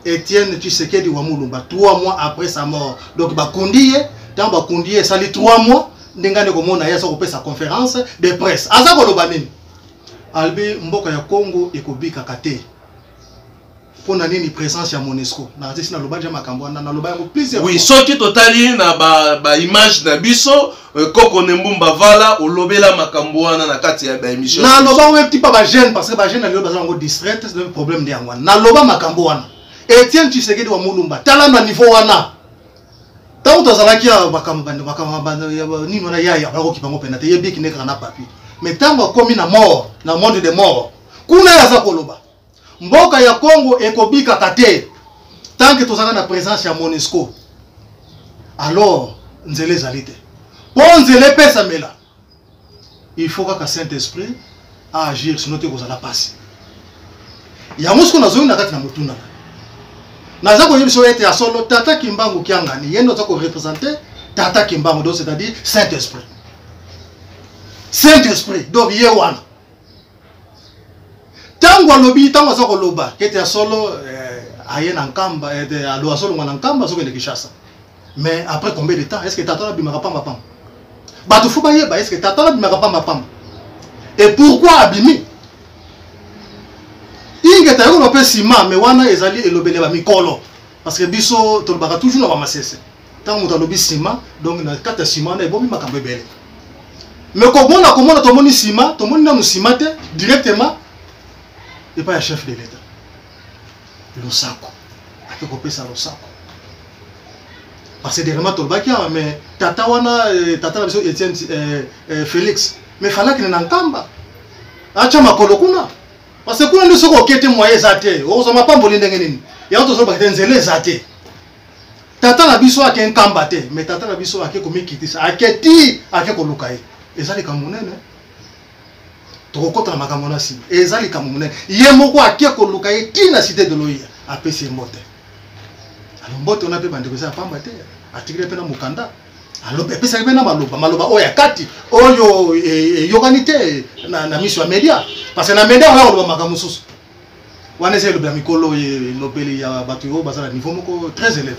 Etienne Tshisekedi wa Mulumba 3 mois après sa mort. Donc bakundiye, tango bakundiye sali 3 mois ndengane komona ya soko pesa conférence de presse. Aza koloba nini? Albi mboka ya Congo ekobika kate. Pona nini présence ya Monesco na zesi na loba jama kambo na loba yango plusieurs. Oui, soki totali na ba image na biso koko nembumba vala olobela makambo wana na kati ya ba émission. Na loba we petit pas ba jeune parce que ba jeune na loba zango distraite c'est le problème de yango. Na loba makambo wana. Etienne Tshisekedi wa Mulumba tala na niveau wana. Tango tozalaki ya makambo nini wana ya ba ko kipango penate yebi kineka na papier. Mais tango komi na mort na monde de mort. Kuna ya za koloba. Mboka ya Congo ekobika kate tant que tozana na présence ya Monesco alors nzele ezali te po nzele pesa mela il faut que Saint-Esprit agir sinon te kozala pasi ya Monesco na zoni na kati na mutuna na za ko yebiso ete ya solo tata Kimbangu kiangani yendo za ko représenter tata Kimbangu donc c'est-à-dire Saint-Esprit donc yewana tango alobi tango za koloba kete ya solo aye na Nkamba ete alo solo na Nkamba soko na Kinshasa Mais après combien de temps est-ce que tata bimaka pamba pamba? Bato faut bayeba est-ce que tata bimaka pamba pamba? Et pourquoi abimi? Ingeta yo no pe sima mais wana ezali elobele ba mikolo parce que biso to baka toujours na ba masese. Tant muta lobi sima donc na kata sima na ebomi makambo ebele. Mais komona to moni sima, to moni na musima te directement et pas le chef de l'État. Le sako. Ake ko pesa lo sako. Parce que dernièrement to bakia mais tata wana tata na biso Etienne Félix mais fala que na nkamba. Acha makolo kuna. Parce que kuna ndio soko okete moye zate. Ozo mapambo ndenge nini. Ya to so bakete nzele zate. Tata na biso ake nkamba te, mais tata na biso ake komikitisa. Aketi ake koluka ye. Ezali kamunene. Tokokota na makambo na si. Ezali kamunene. Ye moko ake koluka ye tina cité de Loya. Apesi mbote. Alors mbote on a pe bande kosa pamba te. Atikile pe na mukanda. Alors pesa pe na maloba oya kati. Oyo yoganite na miso ya media. Parce que na media on a loba makambo susu. Wana c'est le mikolo et lobeli ya batu yo bazala niveau moko très élevé.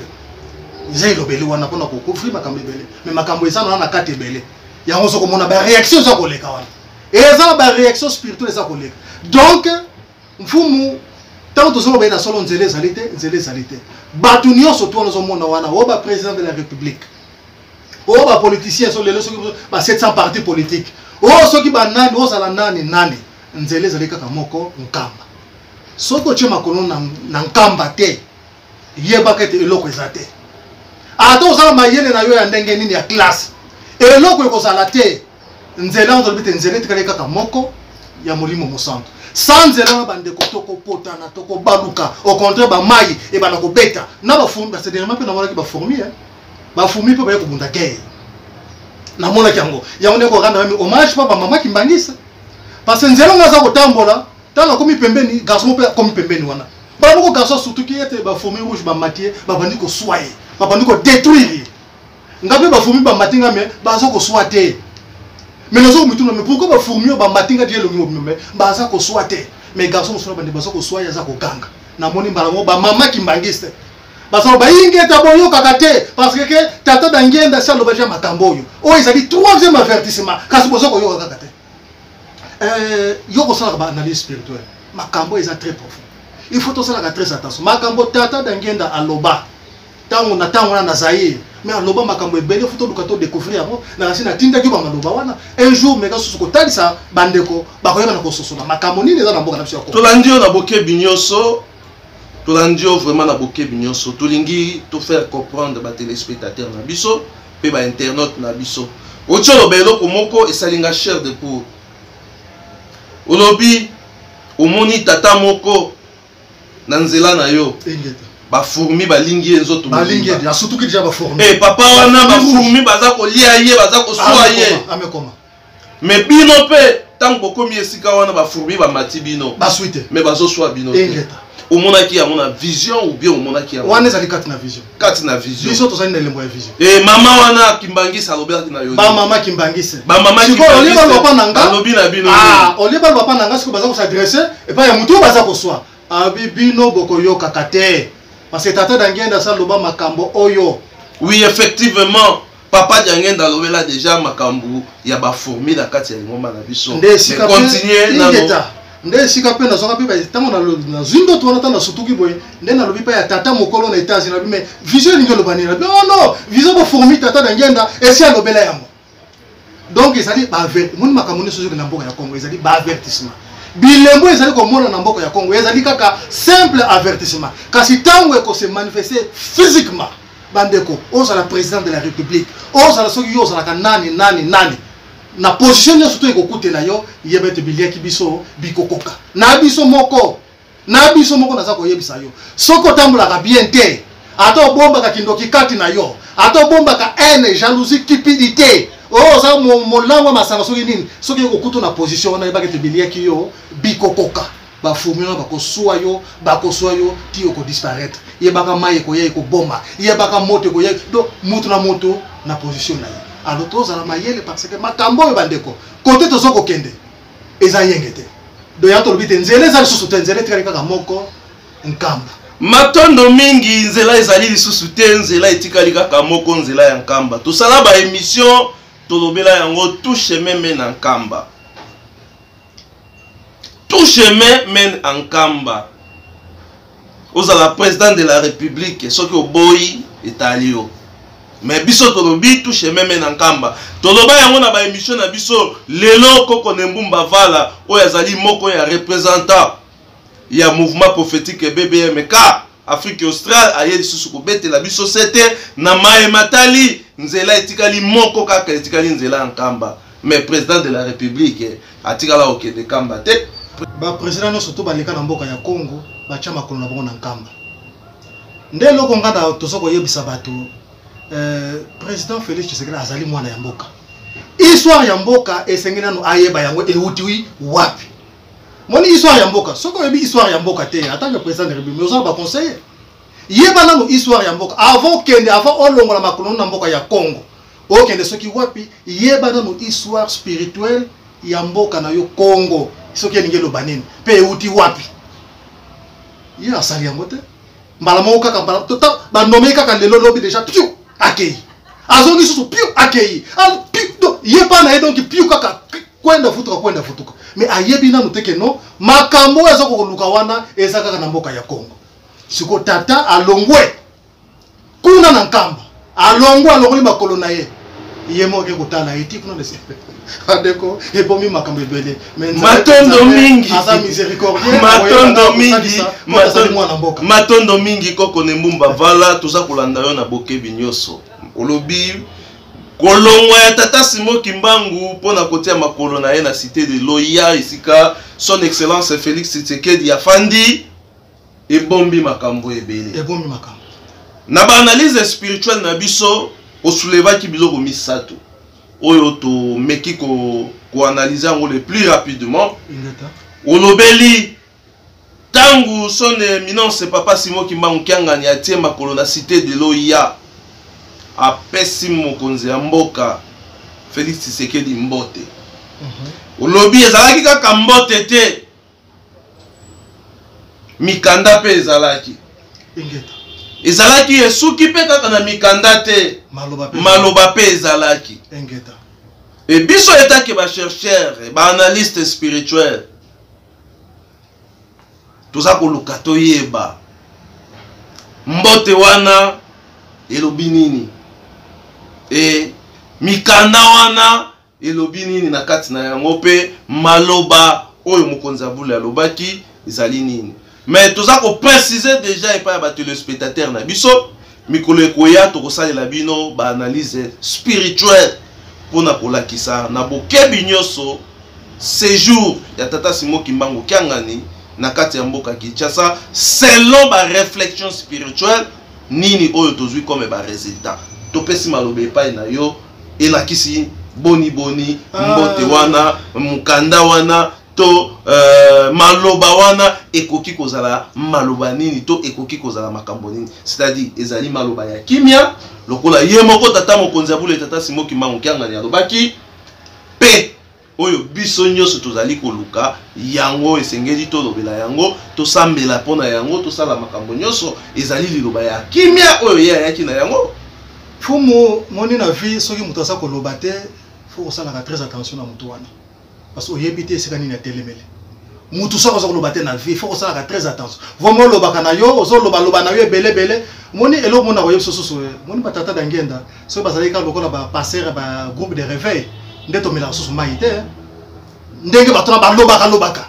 Ils lobeli wana pona ko kufri makambo belé. Mais makambo esana na kati belé. Ya on so komona ba réaction za koleka wana. Et ça ba réaction spirituelle za koleka. Donc mfumu tant to so ba na solo nzele zalité. Batu nyonso to na mona wana o ba président de la République. O ba politicien so lelo so ba 700 partis politiques. O so ki ba nani o sala nani nzele zalika kamoko nkamba. Soko chema kono na nkamba te yeba kete eloko ezate ato osala mayele na yo ya ndenge nini ya classe eloko ekozala te nzela on bite nzela tikale kaka moko ya molimo mosanto sans nzela bande ko toko potana toko baluka au contraire ba mai e bana ko beta na ba fumi ba c'est dernièrement pe na mona ki ba fourmi ba fumi pe ba ko bunda ke na mona kyango ya on ko randa même hommage pa ba mama kimbangisa parce que nzela ngaza ko tambola tala komi pembeni garçon pe komi pembeni wana ba boko garçon surtout qui était ba fourmi rouge ba matie ba bandi ko soyer ba bandi ko détruire ngabe ba fourmi ba matinga mais ba za ko soiter mais nous sommes mais pourquoi ba fourmi ba matinga die lo mais ba za ko soiter mais garçon so bandi ba za ko soyer za ko ganga na moni mbala mo ba mama kimbangiste ba so ba ingeta boyo kakate parce que tata dangenda sa lo ba ja makambo yo o ezali troisième avertissement kasi bozo ko yo kakate yoko sala ba analyse spirituelle makambo eza très profond il faut tosala ka très attention makambo tata dangenda aloba tango na zaire mais aloba makambo ebele faut to découvrir ngo na rasina tinda ki ba maloba wana un jour meka susu ko talisa bandeko ba koyeba na ko sosola makambo nini eza na mboka na biso ko tolandio na boke binyoso tolandio vraiment na boke binyoso tolingi to faire comprendre ba téléspectateurs na biso pe ba internautes na biso otolo belo ko moko esalinga cher de pour olobi omoni tata moko na nzela na yo ba fourmi ba lingi enzoto ba lingi ya surtout ki déjà ba fourmi papa wana ba fourmi baza ko lia ye baza ko soa ye amekoma mais bino pe tant boko mi esika wana ba fourmi ba mati bino ba suite mais bazo soa bino omona ki amona vision ou bien omona ki amona wana ezali kati na vision biso tozali na elembo ya vision mama wana kimbangisa alobaki na yo ba mama kimbangisa kimbangisa loba nanga alobi na bino oliba loba nanga siko baza ko s'adresser et pas ya mutu baza ko soa abibino boko yo kakate parce que tata dangenda sa loba makambo oyo oui effectivement papa dangenda alobela déjà makambo ya ba fourmi na kati ya ngoma na biso mais continuer na nde sika pe na zonga pe ba tango na zindo to na sutuki boy nde na lobi pa ya tata mokolo na états na mais vision ningo lobanira non vision ba fourmi tata dangenda et si alobela yango donc ezali ba mon makambo ne sozo na mboka ya Congo ezali ba avertissement bilembo ezali ko mona na mboka ya Congo ezali kaka simple avertissement kasi tango eko se manifester physiquement bandeko osala président de la République osala soki yo osala ka nani na position nyonso to ekokute na yo yebete biliaki biso bikokoka na biso moko naza koyebisa yo soko tambolaka bien te ato bombaka kindoki kati na yo ato bombaka haine jalousie cupidité oza molango masanga soki nini soki ekokuta na position wana yebaka te biliaki yo bikokoka bafourmi wana bakosua yo ti okodisparaître yebaka mai ekoya ekobomba yebaka moto ekoya donc mutu na moto na position na ye alors tozala mayele parce que makambo oyo bandeko kote tozoko kende eza yenge te do ya tolobi te nzela eza lisusu te nzela etikali kaka moko nkamba matondo mingi nzela ezali lisusu te nzela etikali kaka moko nzela ya nkamba tosala ba émission tolobela yango tout chemin mène en nkamba tout chemin mène en nkamba ozala président de la république soki oboyi etali yo mais biso tolobi tout chemin mène en nkamba toloba yango na ba émission na biso lelo koko Nembumba Vala oyo azali moko ya représentant ya mouvement prophétique BBMK Afrique Australe aye lisusu kobetela biso sete na maye matali nzela etikali moko kaka etikali nzela nkamba mais président de la république atikala okende kamba te ba président no surtout baleka na mboka ya Congo bacha makolo na bango na nkamba nde loko nganda tosoko yebisa bato président Félix Tshisekedi azali mwana ya mboka histoire ya mboka esengena no ayeba yango euti wapi moni histoire ya mboka soko yebi histoire ya mboka te en tant que président de la République nous ba conseiller yeba na no histoire ya mboka avant olongola makolo na mboka ya Congo okende soki wapi yeba na no histoire spirituelle ya mboka na yo Congo soki ngelo banini pe euti wapi ya asali yango te mbala moko kaka mbala tota ba nomé kaka lelo lobi déjà piu akei azongi susu piu akei al piu yeba na donc piu kaka kwenda futuka mais ayebi na muteke no makambo ezo kokoluka wana eza kaka na mboka ya Congo siko tata alongwe kuna na nkamba alongoli makolo na ye moke kutala eti kuna dese adeko ebomi makambo ebele matondo mingi asa miséricordieux matondo mingi koko Nembumba Vala toza kolanda yo na bokebi nyoso olobi kolongwa ya tata Simon Kimbangu pona kotia makolo na ye na cité de Loya isika son excellence Félix Tshisekedi afandi ebombi makambo ebele na ba analyse spirituelle na biso osulevaki biloko misato oyo to meki ko analyser ngo le plus rapidement olobeli tangu son éminence papa Simon Kimbangu kiangani atie makolo na cité de Loya apesi mokonzi ya mboka Félix Tshisekedi mbote olobi ezalaki kaka mbote te mikanda pe ezalaki esuki pe kaka na mikanda te maloba pe ezalaki e biso etaki ba chercheur ba analyste spirituel toza koluka toyeba mbote wana elobi nini e mikanda wana elobi nini na kati na yango pe maloba oyo mokonzi abule alobaki ezali nini mais toza ko préciser déjà et pas ba téléspectateurs na biso mikolo ekoya tokosalela bino ba analyse spirituelle pona kolakisa na bokebi nyoso séjour ya tata Simon Kimbangu kiangani na kati ya mboka Kinshasa selon ba réflexion spirituelle nini oyo tozui comme ba résultat topesi malobe epai na yo elakisi boni mbote wana mukanda wana to maloba wana ekoki kozala maloba nini to ekoki kozala makambo nini c'est-à-dire ezali maloba ya kimia lokola ye moko tata mokonzi abule tata Simon Kimbangu kiangani alobaki pe oyo biso nyoso tozali koluka yango esengeli to lobela yango to sambela pona yango to sala makambo nyoso ezali liloba ya kimia oyo ye ayaki na yango fumu moni na vie soki muto asa koloba te faut kosala très attention na muto wana parce que oyebi te esika nini atelemele mutu soki oza koloba te na vie faut kosala très attention vraiment olobaka na yo ozoloba na yo ebele moni eloko mona koyebi sosusu moni batata dangenda soki bazali kaka lokola bapasser ba groupe de réveil nde tomelaka susu mai te ndenge bato na balobaka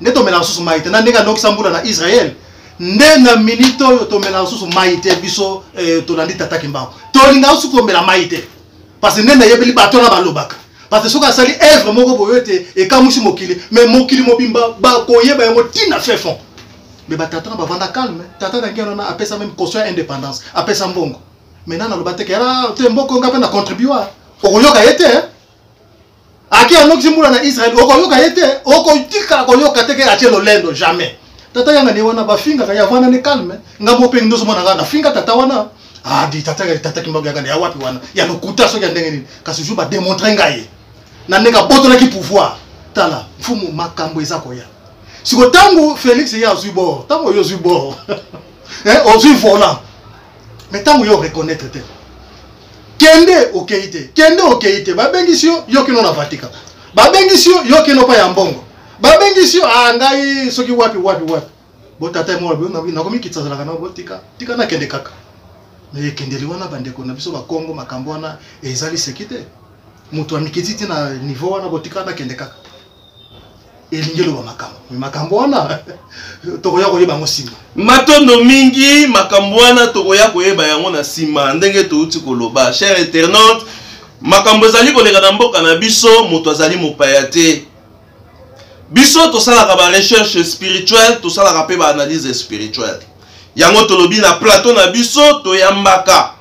nde tomelaka susu mai te na ndenge anokisa mbula na Israël nde na minute oyo tomelaka susu mai te biso tolandi tata Kimbangu tolingaka susu tomela mai te parce que nde nayebeli bato na balobaka parce que soki asali œuvre moko boyo te ekamwisi mokili mais mokili mobimba bakoyeba yango ntina fait fond mais batata na bavanda calme tata na ngeno na apesa même caution ya indépendance apesa mbongo maintenant naloba te kera te mboko nga mpe na contribuer okoyoka ye te aki anokisi mbula na Israël okoyoka ye te okotika koyoka te ke atie lolendo jamais tata yanga ni wana bafingaka ya vana ne calme nga mo pe ndoso mona nga na finga tata wana di tata Kimbangu yanga ya wapi wana ya lokuta so ya ndenge nini kasi ju ba démontrer ngaye na ndeka botola ki pouvoir tala mfumu makambo eza koya siko tangu Félix ya zuibo tango yo zuibo ozwi volant mais ntango yo reconnaître te kende okei te babengisi yo kino na vatika babengisi yo kino pa ya mbongo babengisi yo ngai soki wapi botata mo nakomikitsa zalaka na botika tika na kende kaka mais kendeli wana bandeko na biso bakongo makambo wana ezali sekite mutu amikiti ti na niveau wana botika na kende kaka elingelo ba makambo wana tokoya koyeba ngo sima matondo mingi makambo wana tokoya koyeba yango na sima ndenge touti koloba cher internaute makambo ezali koleka na mboka na biso moto azali mopaya te biso tosalaka ba recherche spirituelle tosalaka pe ba analyse spirituelle yango tolobi na plateau na biso toyambaka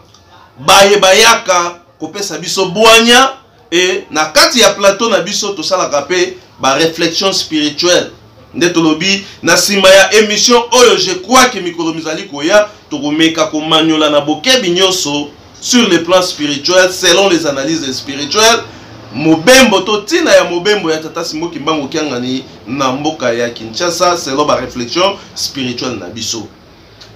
bayaka kopesa biso bwanya et na kati ya plateau na biso tosalaka pe ba réflexion spirituelle nde tolobi na sima ya émission oyo je crois que mikolo mizali koya tokomeka komanyola na bokebi nyonso sur le plan spirituel selon les analyses spirituelles mobembo to tina ya mobembo ya tata Simoki Mbangu Kiangani na mboka ya Kinshasa selon ba réflexion spirituelle na biso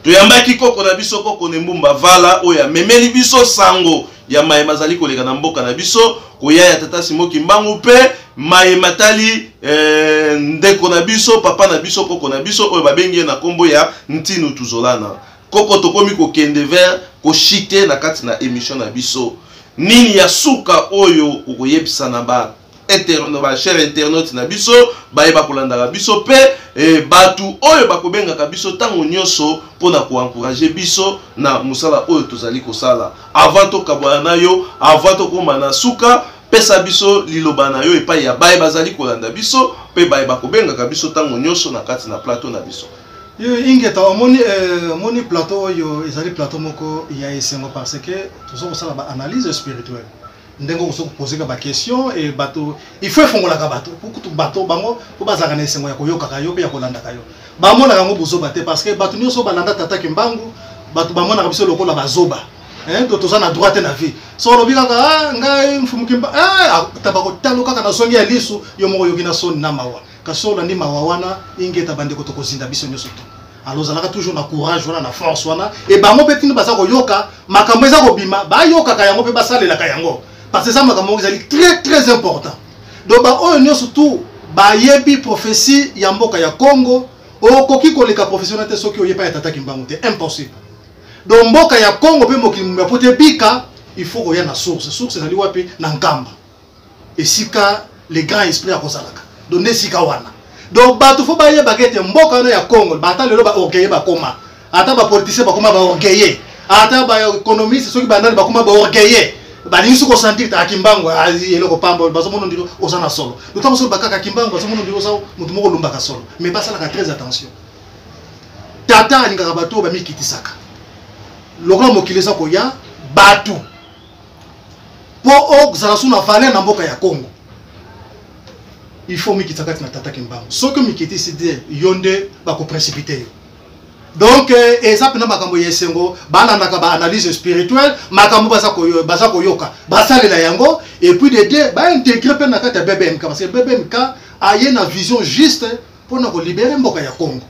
toyambaki koko na biso koko Nembumba Vala oya memeli biso sango ya mayema zali koleka na mboka na biso koya ya tata Simoki Mbangu pe mayema tali ndeko na biso papa na biso koko na biso oyo babengi na kombo ya Ntinu Tuzolana koko tokomi ko kende vers ko chite na kati na émission na biso nini ya suka oyo ukoyebisa na ba cher internaute na biso bayeba kolanda biso pe batu oyo bakobenga ka biso tango nyonso pona ko encourager biso na musala oyo tozali kosala avant to kabwana yo avant to koma na suka pesa biso liloba na yo epai ya bayeba zali kolanda biso pe bayeba kobenga ka biso tango nyonso na kati na plateau na biso yo ingeta moni plateau yo ezali plateau moko ya esengo parce que tozo kosala ba analyse spirituelle ndengo koso poser ba question et bato il faut fongola ka bato pour tout bato bango po bazaka na esengo ya koyoka ka yo pe ya kolanda ka yo ba mona kango bozo bate parce que bato nyonso balanda tata Kimbangu bato ba mona ka biso lokola bazoba to toza na droite na vie so lobika ka ngai mfumu Kimba tabako taloka kana songi ya lisu yo moko yoki na soni na mawa kasola ndi mawa wana ingeta bandeko tokozinda biso nyonso to alors zalaka toujours na courage wana na force wana et bango petini baza koyoka makambo eza kobima bayoka ka yango pe basalela ka yango parce que ça makambo ezali très important donc ba oyo nyonso tout bayebi prophétie ya mboka ya Congo okoki koleka professionnel te soki oyepa ya tata Kimbangu te impossible donc mboka ya Congo pe mokili mumba pote bika il faut koya na source ezali wapi na Nkamba esika les grands esprits ya kozalaka donc nesika wana donc bato fo baye bakete mboka na ya Congo bata lelo ba orgueillé bakoma ata ba politicien bakoma ba orgueillé ata ba économiste soki bandali bakoma ba orgueillé balingi ko sentir ta Kimbangu eloko pamba bazomono ndiro osana solo donc so bakaka Kimbangu bazomono ndiro sa mutu moko lumbaka solo mais basala ka très attention tata alingaka bato ba mikitisaka lokolo mokilesa ko ya bato po okuzala suna valeur na mboka ya Congo il faut mikitaka na tata Kimbangu soki mikitisi de yonde bako précipiter donc eza pena makambo yesengo balandaka ba analyse spirituelle makambo baza koyoka basalela yango et puis de deux ba intégrer pe na kata BBMK parce que BBMK a une vision juste pour na ko libérer mboka ya Congo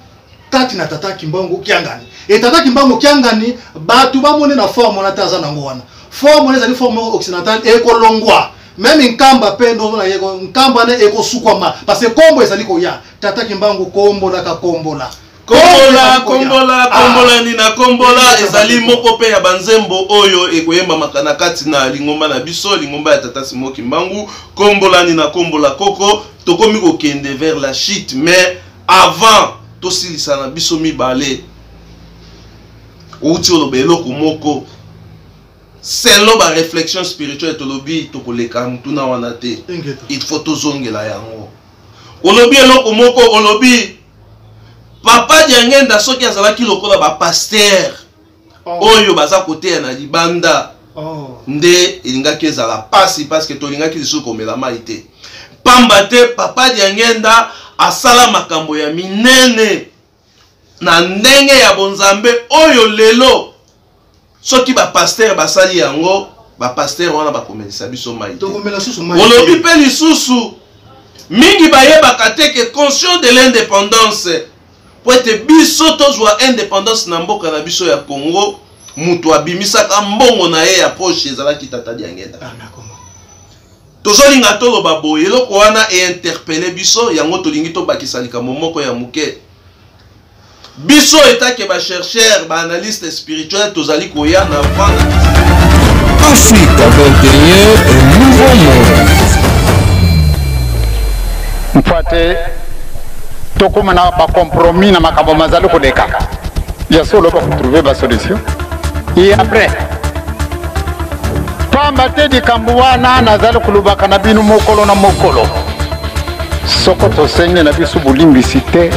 kati na tata Kimbangu Kiangani et tata Kimbangu Kiangani batu ba mone na forme na taza nango wana forme ezali forme occidentale et kolongwa même Nkamba pe ndo na yeko Nkamba na eko sukwama parce que kombo ezali koya tata Kimbangu kombola ka kombola kombola ni na kombola ezali moko pe ya banzembo oyo ekoyemba makana kati na lingomba na biso lingomba ya tata Simoki Mbangu kombola ni na kombola koko tokomi ko kende vers la chute mais avant to silisa na biso mibale outi olobe eloko moko selon ba réflexion spirituelle tolobi tokoleka mutuna wana te il faut tozongela yango olobi eloko moko olobi papa Diangenda soki azalaki lokola ba pasteur oyo baza kote na libanda nde elingaki ezala pasi parce que tolingaki lisu komela mai te pamba te papa Diangenda asala makambo ya minene na ndenge ya bonzambe oyo lelo soki ba pasteur basali yango ba pasteur wana bakomelisa biso mai te olobi pe lisusu mingi bayebaka te que conscient de l'indépendance po ete biso tozwa indépendance na mboka na biso ya Congo mutu abimisaka mbongo na ye ya poche ezalaki tata Diangenda. Tozolinga toloba boye eloko wana interpeller biso yango tolingi tobakisa likambo moko ya muke. Biso etake ba chercheur, ba analyste spirituel tozali koya na vendre Afrique 21, un nouveau monde. Mfate tokoma na ba compromis na makambo mazali kodeka. Ya solo ba trouver ba solution. Et après pamba te di kambuana nazali kulubaka na binu mokolo na mokolo. Soko to senge na bisu bulimbisite